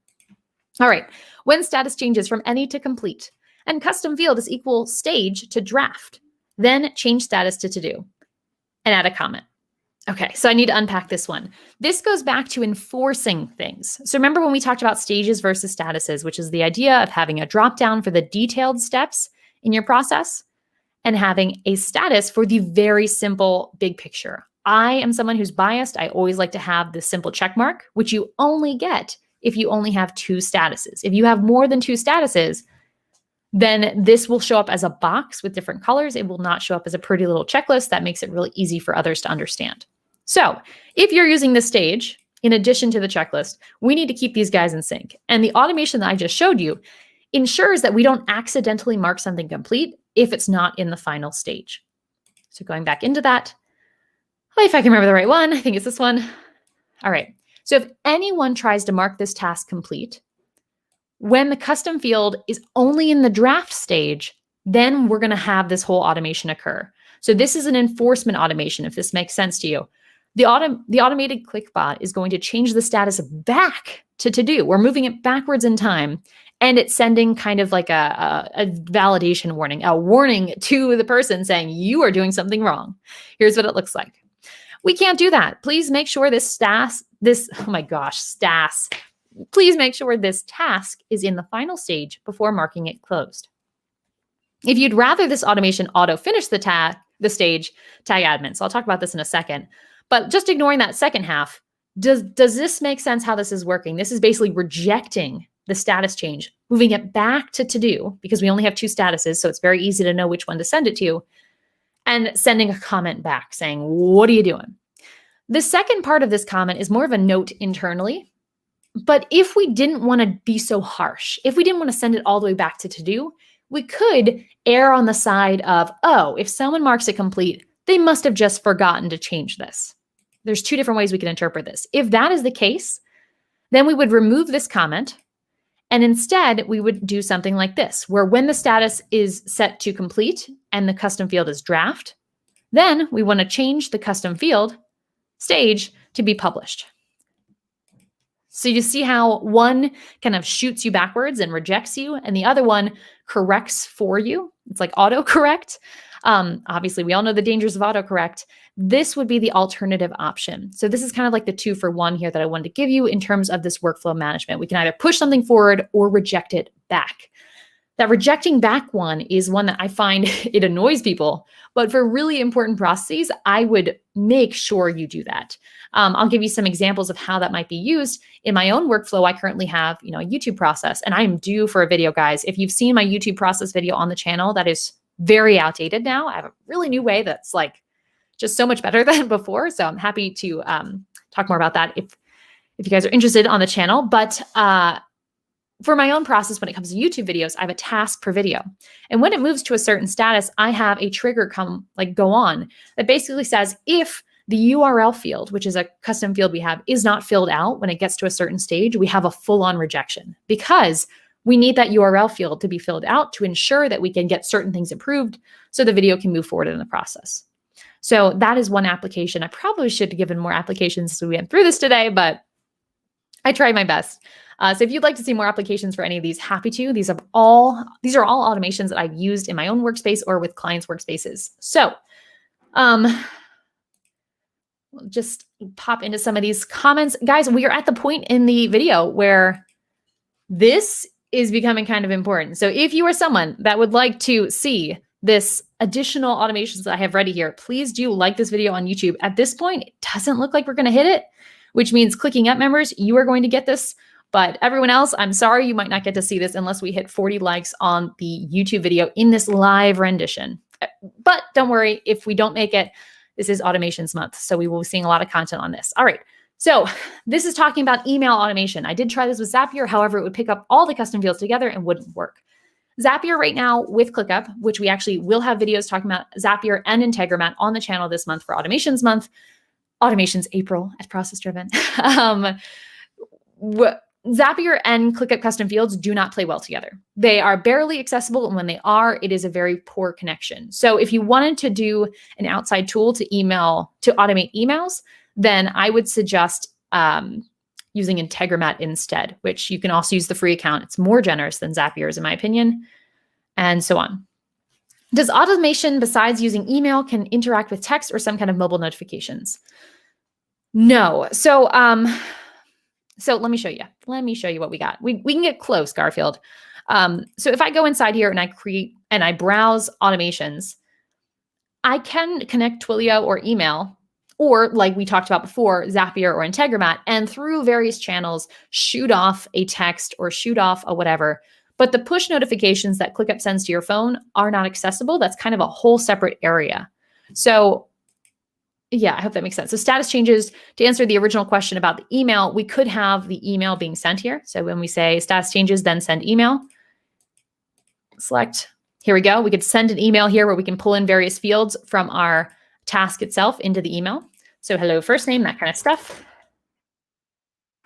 All right, when status changes from any to complete and custom field is equal stage to draft, then change status to do and add a comment. Okay, so I need to unpack this one. This goes back to enforcing things. So remember when we talked about stages versus statuses, which is the idea of having a drop-down for the detailed steps in your process and having a status for the very simple big picture. I am someone who's biased. I always like to have the simple check mark, which you only get if you only have 2 statuses. If you have more than 2 statuses, then this will show up as a box with different colors. It will not show up as a pretty little checklist. That makes it really easy for others to understand. So if you're using this stage, in addition to the checklist, we need to keep these guys in sync. And the automation that I just showed you ensures that we don't accidentally mark something complete if it's not in the final stage. So going back into that, if I can remember the right one, I think it's this one. All right. So if anyone tries to mark this task complete, when the custom field is only in the draft stage, then we're going to have this whole automation occur. So this is an enforcement automation, if this makes sense to you. The automated ClickBot is going to change the status back to do. We're moving it backwards in time, and it's sending kind of like a validation warning, a warning to the person saying, you are doing something wrong. Here's what it looks like. We can't do that. Please make sure please make sure this task is in the final stage before marking it closed. If you'd rather this automation auto-finish the stage, tag admin. So I'll talk about this in a second. But just ignoring that second half, does this make sense how this is working? This is basically rejecting the status change, moving it back to do, because we only have 2 statuses, so it's very easy to know which one to send it to, and sending a comment back saying, what are you doing? The second part of this comment is more of a note internally. But if we didn't want to be so harsh, if we didn't want to send it all the way back to do, we could err on the side of, oh, if someone marks it complete, they must have just forgotten to change this. There's 2 different ways we can interpret this. If that is the case, then we would remove this comment, and instead we would do something like this, where when the status is set to complete and the custom field is draft, then we want to change the custom field stage to be published. So you see how one kind of shoots you backwards and rejects you, and the other one corrects for you. It's like autocorrect. Obviously, we all know the dangers of autocorrect. This would be the alternative option. So this is kind of like the 2-for-1 here that I wanted to give you in terms of this workflow management. We can either push something forward or reject it back. That rejecting back one is one that I find it annoys people, but for really important processes, I would make sure you do that. I'll give you some examples of how that might be used. In my own workflow, I currently have, a YouTube process, and I am due for a video, guys. If you've seen my YouTube process video on the channel, that is very outdated now. I have a really new way that's like just so much better than before. So I'm happy to talk more about that if you guys are interested on the channel. But for my own process, when it comes to YouTube videos, I have a task per video. And when it moves to a certain status, I have a trigger go on that basically says if the URL field, which is a custom field we have, is not filled out when it gets to a certain stage, we have a full-on rejection because we need that URL field to be filled out to ensure that we can get certain things approved so the video can move forward in the process. So that is one application. I probably should have given more applications as we went through this today, but I tried my best. So if you'd like to see more applications for any of these, happy to. These are all automations that I've used in my own workspace or with clients' workspaces. So we'll just pop into some of these comments. Guys, we are at the point in the video where this is becoming kind of important. So if you are someone that would like to see this additional automations that I have ready here, please do like this video on YouTube. At this point, it doesn't look like we're going to hit it, which means ClickApp members, you are going to get this. But everyone else, I'm sorry, you might not get to see this unless we hit 40 likes on the YouTube video in this live rendition. But don't worry, if we don't make it, this is automations month. So we will be seeing a lot of content on this. All right. So this is talking about email automation. I did try this with Zapier. However, it would pick up all the custom fields together and wouldn't work. Zapier right now with ClickUp, which we actually will have videos talking about Zapier and Integromat on the channel this month for automations month. Automations April at Process Driven. Zapier and ClickUp custom fields do not play well together. They are barely accessible, and when they are, it is a very poor connection. So if you wanted to do an outside tool to automate emails, then I would suggest using Integromat instead, which you can also use the free account. It's more generous than Zapier's, in my opinion, and so on. Does automation besides using email can interact with text or some kind of mobile notifications? No. So let me show you. Let me show you what we got. We can get close, Garfield. So if I go inside here and I browse automations, I can connect Twilio or email, or like we talked about before, Zapier or Integromat, and through various channels, shoot off a text or shoot off a whatever. But the push notifications that ClickUp sends to your phone are not accessible. That's kind of a whole separate area. So yeah, I hope that makes sense. So status changes, to answer the original question about the email, we could have the email being sent here. So when we say status changes, then send email, select, here we go. We could send an email here where we can pull in various fields from our task itself into the email. So hello, first name, that kind of stuff.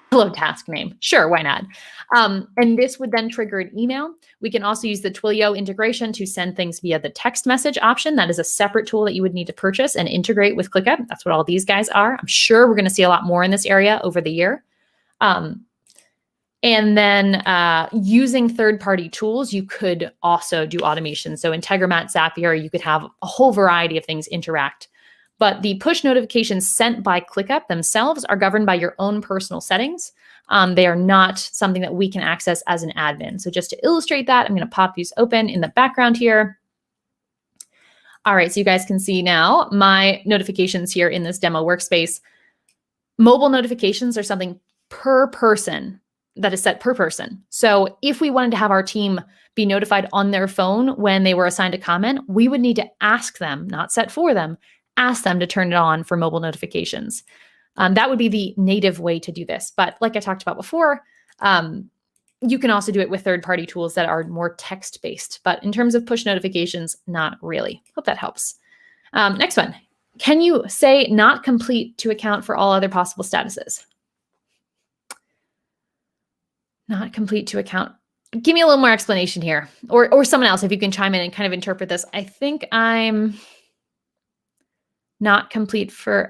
Hello, task name. Sure, why not? And this would then trigger an email. We can also use the Twilio integration to send things via the text message option. That is a separate tool that you would need to purchase and integrate with ClickUp. That's what all these guys are. I'm sure we're going to see a lot more in this area over the year. And then using third-party tools, you could also do automation. So Integromat, Zapier, you could have a whole variety of things interact. But the push notifications sent by ClickUp themselves are governed by your own personal settings. They are not something that we can access as an admin. So just to illustrate that, I'm going to pop these open in the background here. All right, so you guys can see now my notifications here in this demo workspace. Mobile notifications are something per person that is set per person. So if we wanted to have our team be notified on their phone when they were assigned a comment, we would need to ask them, not set for them, ask them to turn it on for mobile notifications. That would be the native way to do this. But like I talked about before, you can also do it with third-party tools that are more text-based. But in terms of push notifications, not really. Hope that helps. Next one. Can you say not complete to account for all other possible statuses? Not complete to account. Give me a little more explanation here. Or someone else, if you can chime in and kind of interpret this. I think I'm not complete for...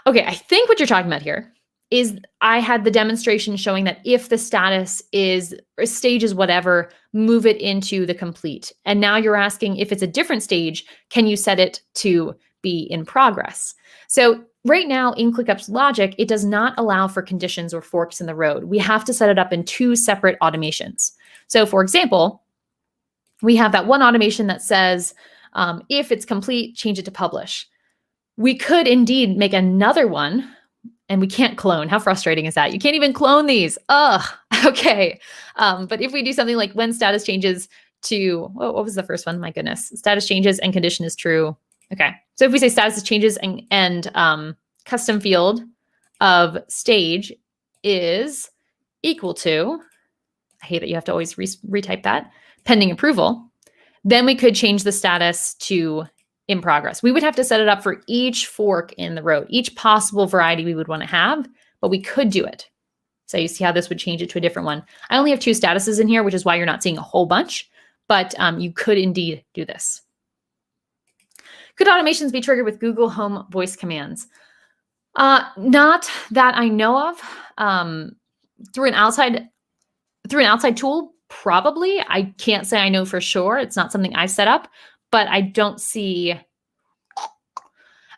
Okay, I think what you're talking about here is I had the demonstration showing that if the status is, or stage is whatever, move it into the complete. And now you're asking if it's a different stage, can you set it to be in progress? So right now in ClickUp's logic, it does not allow for conditions or forks in the road. We have to set it up in two separate automations. So for example, we have that one automation that says, if it's complete, change it to publish. We could indeed make another one, and we can't clone. How frustrating is that? You can't even clone these. Ugh. Okay. But if we do something like when status changes to, what was the first one? My goodness. Status changes and condition is true. Okay. So if we say status changes and custom field of stage is equal to, I hate that you have to always retype that, pending approval, then we could change the status to in progress. We would have to set it up for each fork in the road, each possible variety we would want to have, but we could do it. So you see how this would change it to a different one. I only have 2 statuses in here, which is why you're not seeing a whole bunch, but you could indeed do this. Could automations be triggered with Google Home voice commands? Not that I know of. Through an outside tool, probably. I can't say I know for sure. It's not something I've set up, but I don't see.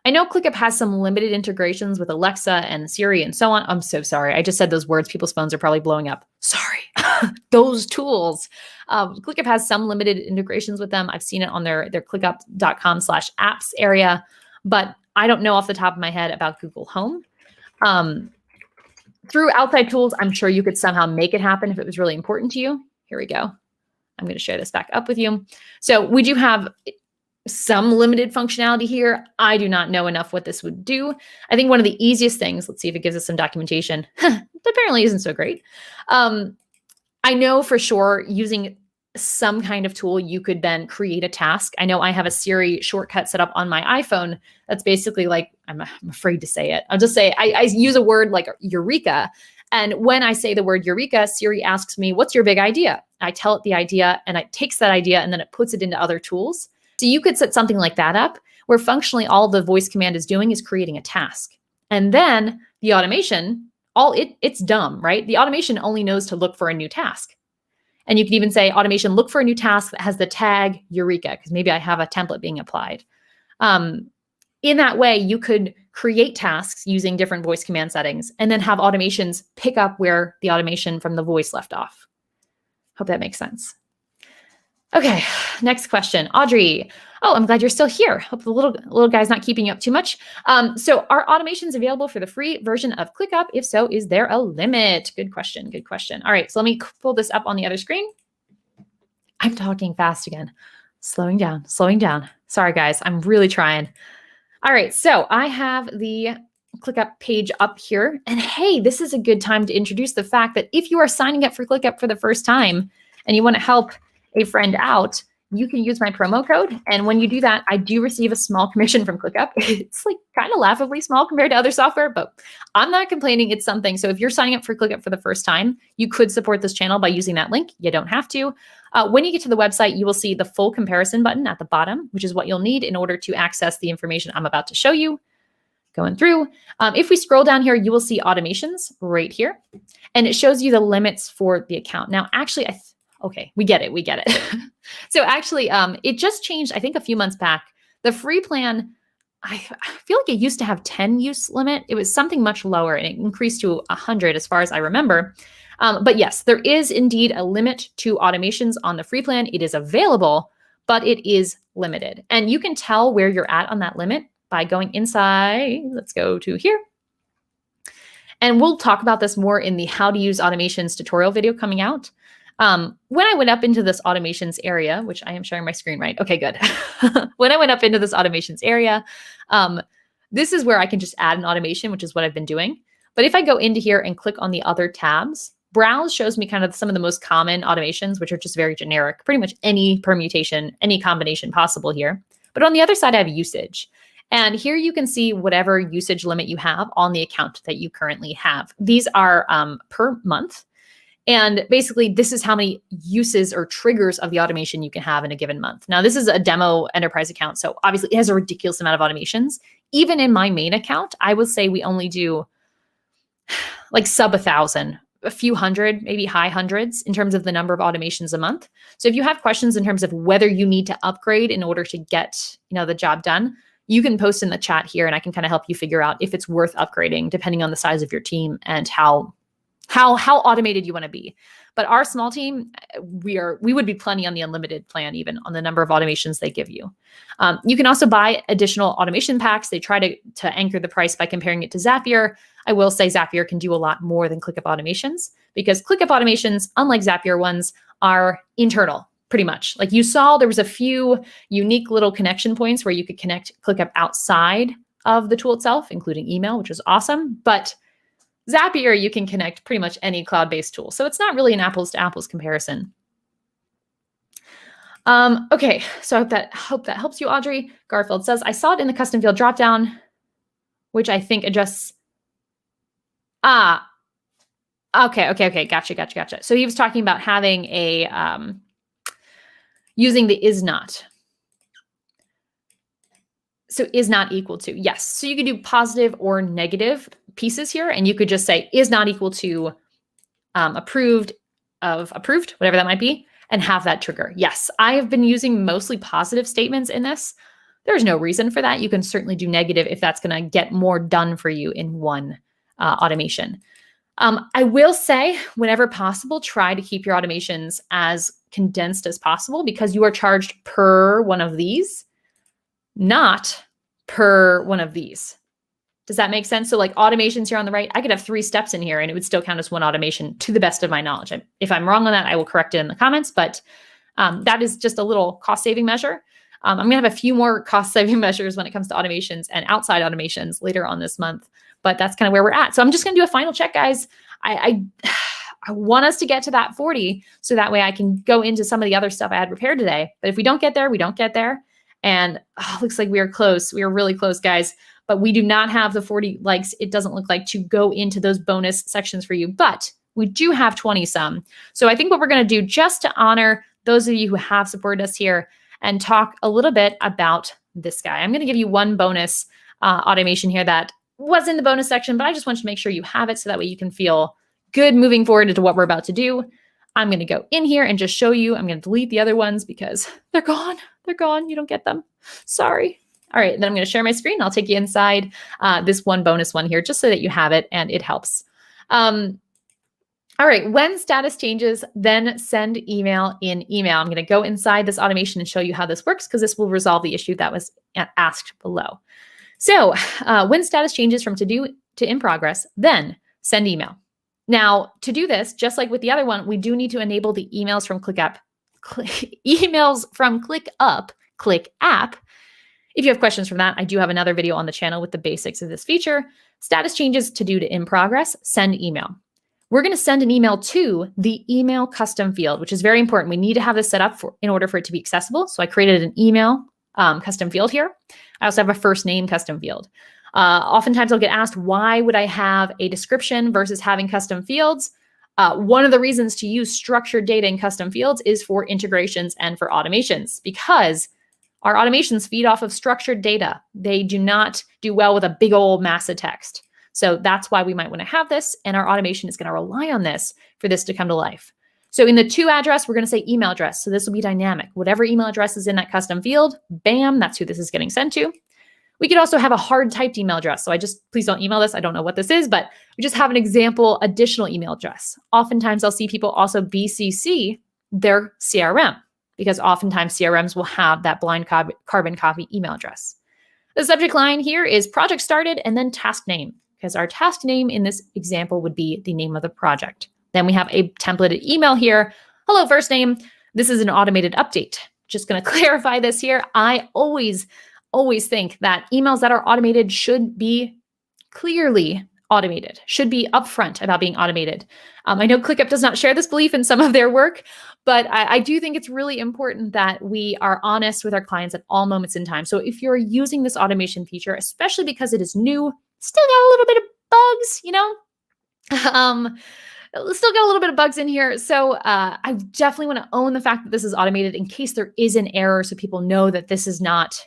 I know ClickUp has some limited integrations with Alexa and Siri and so on. I'm so sorry. I just said those words. People's phones are probably blowing up. Sorry. Those tools. ClickUp has some limited integrations with them. I've seen it on their clickup.com/apps area, but I don't know off the top of my head about Google Home. Through outside tools, I'm sure you could somehow make it happen if it was really important to you. Here we go. I'm going to share this back up with you. So we do have some limited functionality here. I do not know enough what this would do. I think one of the easiest things, let's see if it gives us some documentation. It apparently isn't so great. I know for sure using some kind of tool, you could then create a task. I know I have a Siri shortcut set up on my iPhone. That's basically like, I'm afraid to say it. I'll just say, I use a word like Eureka. And when I say the word Eureka, Siri asks me, what's your big idea? I tell it the idea and it takes that idea and then it puts it into other tools. So you could set something like that up where functionally all the voice command is doing is creating a task. And then the automation, it's dumb, right? The automation only knows to look for a new task. And you can even say automation, look for a new task that has the tag Eureka, because maybe I have a template being applied. In that way, you could create tasks using different voice command settings and then have automations pick up where the automation from the voice left off. Hope that makes sense. Okay, next question. Audrey. Oh, I'm glad you're still here. Hope the little guy's not keeping you up too much. So are automations available for the free version of ClickUp? If so, is there a limit? Good question, good question. All right, so let me pull this up on the other screen. I'm talking fast again. Slowing down, slowing down. Sorry, guys, I'm really trying. All right, so I have the ClickUp page up here. And hey, this is a good time to introduce the fact that if you are signing up for ClickUp for the first time and you want to help a friend out, you can use my promo code. And when you do that, I do receive a small commission from ClickUp. It's like kind of laughably small compared to other software, but I'm not complaining. It's something. So if you're signing up for ClickUp for the first time, you could support this channel by using that link. You don't have to. When you get to the website, you will see the full comparison button at the bottom, which is what you'll need in order to access the information I'm about to show you. Going through. If we scroll down here, you will see automations right here, and it shows you the limits for the account. Now, actually, okay, we get it. We get it. So actually, it just changed, I think, a few months back. The free plan, I feel like it used to have 10 use limit. It was something much lower, and it increased to 100 as far as I remember. But yes, there is indeed a limit to automations on the free plan. It is available, but it is limited. And you can tell where you're at on that limit by going inside. Let's go to here. And we'll talk about this more in the how to use automations tutorial video coming out. When I went up into this automations area, which I am sharing my screen, right? Okay, good. When I went up into this automations area, this is where I can just add an automation, which is what I've been doing. But if I go into here and click on the other tabs, browse shows me kind of some of the most common automations, which are just very generic, pretty much any permutation, any combination possible here. But on the other side, I have usage. And here you can see whatever usage limit you have on the account that you currently have. These are per month. And basically, this is how many uses or triggers of the automation you can have in a given month. Now, this is a demo enterprise account, so obviously it has a ridiculous amount of automations. Even in my main account, I would say we only do like sub 1,000, a few hundred, maybe high hundreds in terms of the number of automations a month. So if you have questions in terms of whether you need to upgrade in order to get, the job done, you can post in the chat here and I can kind of help you figure out if it's worth upgrading depending on the size of your team and how automated you want to be. But our small team, we would be plenty on the unlimited plan, even on the number of automations they give you. You can also buy additional automation packs. They try to anchor the price by comparing it to Zapier. I will say Zapier can do a lot more than ClickUp automations, because ClickUp automations, unlike Zapier ones, are internal. Pretty much. Like you saw, there was a few unique little connection points where you could connect ClickUp outside of the tool itself, including email, which is awesome. But Zapier, you can connect pretty much any cloud-based tool. So it's not really an apples to apples comparison. Okay, so I hope that helps you, Audrey. Garfield says, I saw it in the custom field dropdown, which I think adjusts. Okay. Gotcha. So he was talking about having a, using the is not. So is not equal to, yes. So you could do positive or negative pieces here, and you could just say is not equal to approved of approved, whatever that might be, and have that trigger. Yes, I have been using mostly positive statements in this. There's no reason for that. You can certainly do negative if that's going to get more done for you in one automation. I will say, whenever possible, try to keep your automations as condensed as possible, because you are charged per one of these, not per one of these. Does that make sense? So like automations here on the right, I could have 3 steps in here and it would still count as one automation to the best of my knowledge. If I'm wrong on that, I will correct it in the comments, but that is just a little cost saving measure. I'm going to have a few more cost saving measures when it comes to automations and outside automations later on this month, but that's kind of where we're at. So I'm just going to do a final check, guys. I want us to get to that 40 so that way I can go into some of the other stuff I had prepared today. But if we don't get there, we don't get there. And looks like we are close. We are really close, guys. But we do not have the 40 likes, it doesn't look like, to go into those bonus sections for you. But we do have 20 some. So I think what we're going to do, just to honor those of you who have supported us here, and talk a little bit about this guy. I'm going to give you one bonus automation here that was in the bonus section, but I just want you to make sure you have it so that way you can feel good moving forward into what we're about to do. I'm going to go in here and just show you. I'm going to delete the other ones because they're gone. They're gone. You don't get them. Sorry. All right. Then I'm going to share my screen. I'll take you inside this one bonus one here just so that you have it and it helps. All right. When status changes, then send email in email. I'm going to go inside this automation and show you how this works, because this will resolve the issue that was asked below. So when status changes from to do to in progress, then send email. Now, to do this, just like with the other one, we do need to enable the emails from ClickUp, ClickApp. If you have questions from that, I do have another video on the channel with the basics of this feature. Status changes to do to in progress, send email. We're going to send an email to the email custom field, which is very important. We need to have this set up in order for it to be accessible. So I created an email custom field here. I also have a first name custom field. Oftentimes I'll get asked, why would I have a description versus having custom fields? One of the reasons to use structured data in custom fields is for integrations and for automations, because our automations feed off of structured data. They do not do well with a big old mass of text. So that's why we might want to have this, and our automation is going to rely on this for this to come to life. So in the to address, we're going to say email address. So this will be dynamic. Whatever email address is in that custom field, bam, that's who this is getting sent to. We could also have a hard typed email address. So please don't email this. I don't know what this is, but we just have an example additional email address. Oftentimes I'll see people also BCC their CRM, because oftentimes CRMs will have that blind carbon copy email address. The subject line here is project started and then task name, because our task name in this example would be the name of the project. Then we have a templated email here. Hello, first name. This is an automated update. Just going to clarify this here. I always think that emails that are automated should be clearly automated, should be upfront about being automated. I know ClickUp does not share this belief in some of their work, but I do think it's really important that we are honest with our clients at all moments in time. So if you're using this automation feature, especially because it is new, still got a little bit of bugs, still got a little bit of bugs in here. So I definitely want to own the fact that this is automated in case there is an error, so people know that this is not,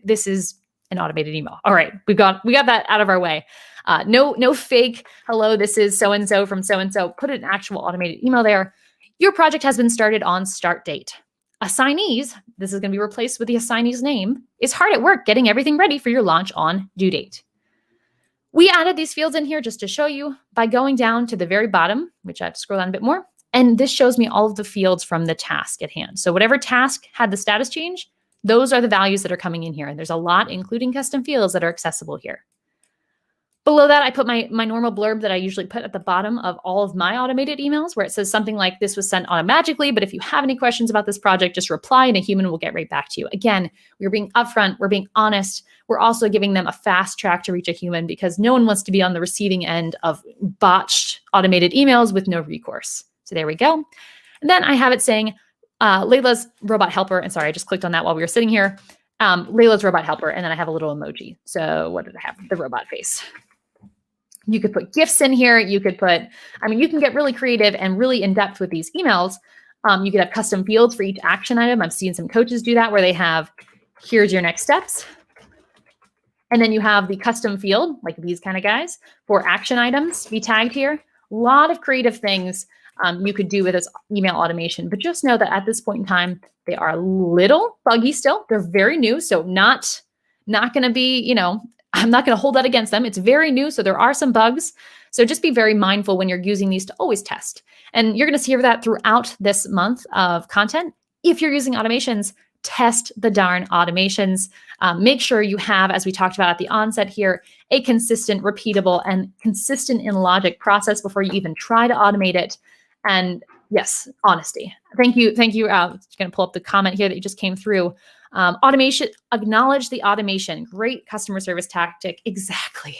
this is an automated email. All right, we got that out of our way. No fake, hello, this is so-and-so from so-and-so. Put an actual automated email there. Your project has been started on start date. Assignees, this is going to be replaced with the assignee's name, is hard at work getting everything ready for your launch on due date. We added these fields in here just to show you by going down to the very bottom, which I have to scroll down a bit more, And this shows me all of the fields from the task at hand. So whatever task had the status change, those are the values that are coming in here. And there's a lot, including custom fields, that are accessible here. Below that, I put my normal blurb that I usually put at the bottom of all of my automated emails, where it says something like, this was sent automatically, but if you have any questions about this project, just reply and a human will get right back to you. Again, we're being upfront, we're being honest. We're also giving them a fast track to reach a human, because no one wants to be on the receiving end of botched automated emails with no recourse. So there we go. And then I have it saying Layla's robot helper. And sorry, I just clicked on that while we were sitting here. Layla's robot helper. And then I have a little emoji. So what did I have? The robot face. You could put GIFs in here. You could put, I mean, you can get really creative and really in-depth with these emails. You could have custom fields for each action item. I've seen some coaches do that, where they have, here's your next steps. And then you have the custom field, like these kind of guys, for action items to be tagged here. A lot of creative things you could do with this email automation, but just know that at this point in time, they are a little buggy still. They're very new, so not going to be, you know, I'm not going to hold that against them. It's very new, so there are some bugs. So just be very mindful when you're using these to always test. And you're going to hear that throughout this month of content. If you're using automations, test the darn automations. Make sure you have, as we talked about at the onset here, a consistent, repeatable, and consistent in logic process before you even try to automate it. And yes, honesty. Thank you. Thank you. I'm just going to pull up the comment here that just came through. Automation, acknowledge the automation. Great customer service tactic. Exactly.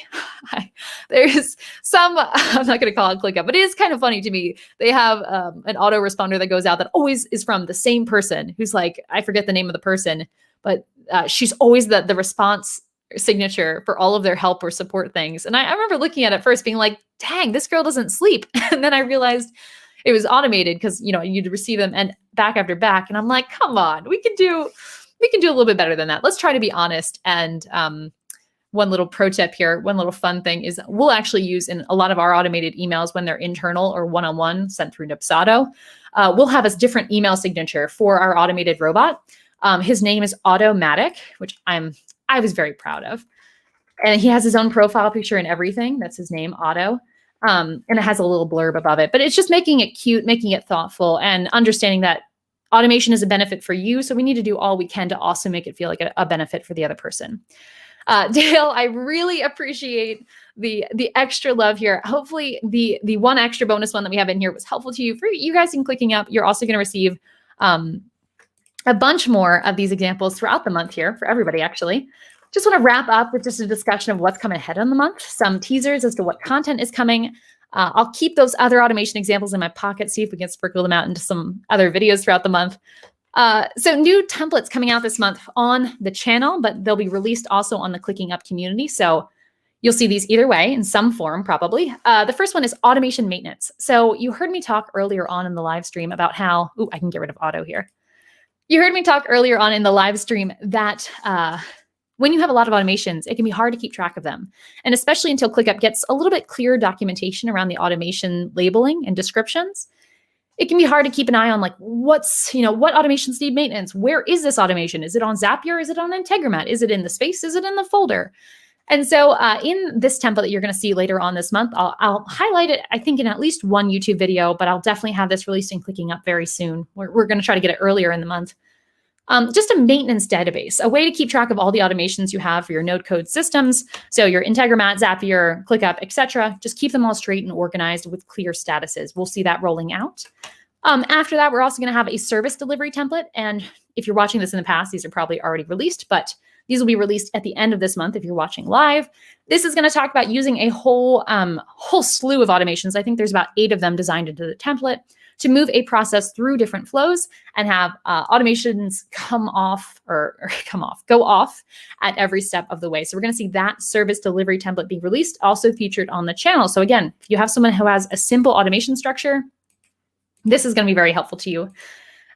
There's some, I'm not going to call it ClickUp, but it is kind of funny to me. They have an autoresponder that goes out that always is from the same person, who's like, I forget the name of the person, but she's always the response signature for all of their help or support things. And I remember looking at it first being like, dang, this girl doesn't sleep. And then I realized it was automated, because, you know, you'd receive them and back after back. And I'm like, come on, we can do a little bit better than that. Let's try to be honest. And one little pro tip here, one little fun thing is we'll actually use in a lot of our automated emails when they're internal or one-on-one sent through Dipsado, we'll have a different email signature for our automated robot. His name is Automatic, which I was very proud of. And he has his own profile picture and everything. That's his name, Auto. And it has a little blurb above it, but it's just making it cute, making it thoughtful, and understanding that automation is a benefit for you. So we need to do all we can to also make it feel like a benefit for the other person. Dale, I really appreciate the extra love here. Hopefully the one extra bonus one that we have in here was helpful to you. For you guys in Clicking Up, you're also going to receive a bunch more of these examples throughout the month here for everybody, actually. Just want to wrap up with just a discussion of what's coming ahead in the month, some teasers as to what content is coming. I'll keep those other automation examples in my pocket, see if we can sprinkle them out into some other videos throughout the month. So new templates coming out this month on the channel, but they'll be released also on the Clicking Up community. So you'll see these either way in some form, probably. The first one is automation maintenance. So you heard me talk earlier on in the live stream about how, ooh, I can get rid of auto here. You heard me talk earlier on in the live stream that when you have a lot of automations, it can be hard to keep track of them. And especially until ClickUp gets a little bit clearer documentation around the automation labeling and descriptions, it can be hard to keep an eye on like what automations need maintenance? Where is this automation? Is it on Zapier? Is it on Integromat? Is it in the space? Is it in the folder? And so in this template that you're going to see later on this month, I'll highlight it, I think, in at least one YouTube video, but I'll definitely have this released in Clicking Up very soon. We're going to try to get it earlier in the month. Just a maintenance database, a way to keep track of all the automations you have for your no-code systems. So your Integromat, Zapier, ClickUp, etc. Just keep them all straight and organized with clear statuses. We'll see that rolling out. After that, we're also going to have a service delivery template. And if you're watching this in the past, these are probably already released, but these will be released at the end of this month if you're watching live. This is going to talk about using a whole slew of automations. I think there's about 8 of them designed into the template to move a process through different flows and have automations go off at every step of the way. So we're going to see that service delivery template being released, also featured on the channel. So again, if you have someone who has a simple automation structure, this is going to be very helpful to you.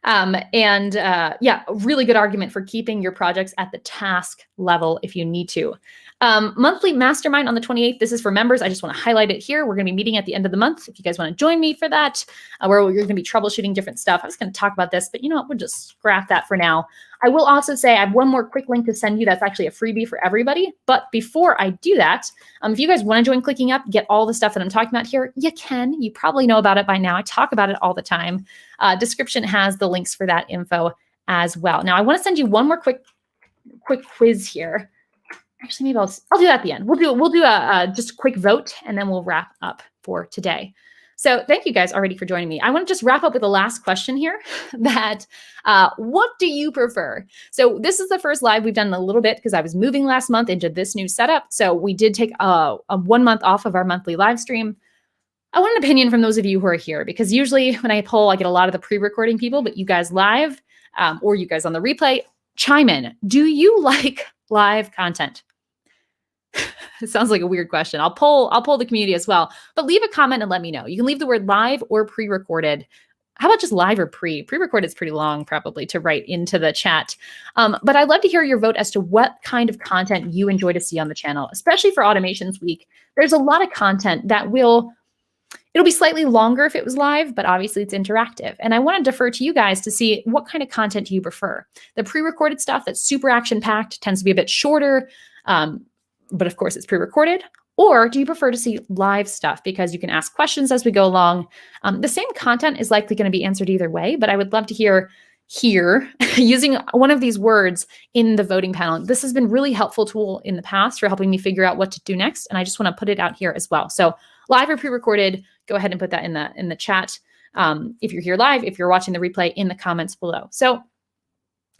Yeah, a really good argument for keeping your projects at the task level if you need to. Monthly mastermind on the 28th. This is for members. I just want to highlight it here. We're going to be meeting at the end of the month. If you guys want to join me for that, where you're going to be troubleshooting different stuff. I was going to talk about this, but you know what? We'll just scrap that for now. I will also say I have one more quick link to send you. That's actually a freebie for everybody. But before I do that, if you guys want to join ClickUp, get all the stuff that I'm talking about here, you can. You probably know about it by now. I talk about it all the time. Description has the links for that info as well. Now, I want to send you one more quick quiz here. Actually, maybe I'll do that at the end. We'll do just a quick vote, and then we'll wrap up for today. So thank you guys already for joining me. I want to just wrap up with the last question here that what do you prefer? So this is the first live we've done in a little bit because I was moving last month into this new setup. So we did take a 1 month off of our monthly live stream. I want an opinion from those of you who are here, because usually when I poll, I get a lot of the pre-recording people, but you guys live or you guys on the replay, chime in. Do you like live content? It sounds like a weird question. I'll poll the community as well, but leave a comment and let me know. You can leave the word live or pre-recorded. How about just live or pre? Pre-recorded is pretty long probably to write into the chat. But I'd love to hear your vote as to what kind of content you enjoy to see on the channel, especially for Automations Week. There's a lot of content that it'll be slightly longer if it was live, but obviously it's interactive. And I want to defer to you guys to see what kind of content do you prefer. The pre-recorded stuff that's super action-packed tends to be a bit shorter, but of course it's pre-recorded. Or do you prefer to see live stuff because you can ask questions as we go along? The same content is likely going to be answered either way, but I would love to hear here using one of these words in the voting panel. This has been a really helpful tool in the past for helping me figure out what to do next. And I just want to put it out here as well. So live or pre-recorded, go ahead and put that in the chat. If you're here live, if you're watching the replay, in the comments below. So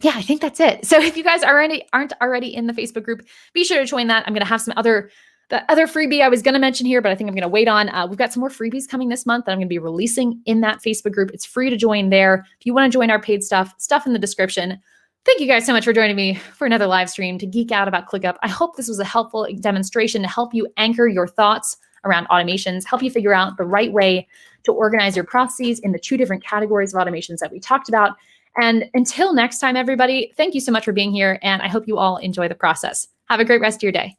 yeah, I think that's it. So if you guys aren't already in the Facebook group, be sure to join that. I'm going to have the other freebie I was going to mention here, but I think I'm going to wait on. We've got some more freebies coming this month that I'm going to be releasing in that Facebook group. It's free to join there. If you want to join our paid stuff in the description. Thank you guys so much for joining me for another live stream to geek out about ClickUp. I hope this was a helpful demonstration to help you anchor your thoughts around automations, help you figure out the right way to organize your processes in the 2 different categories of automations that we talked about. And until next time, everybody, thank you so much for being here, and I hope you all enjoy the process. Have a great rest of your day.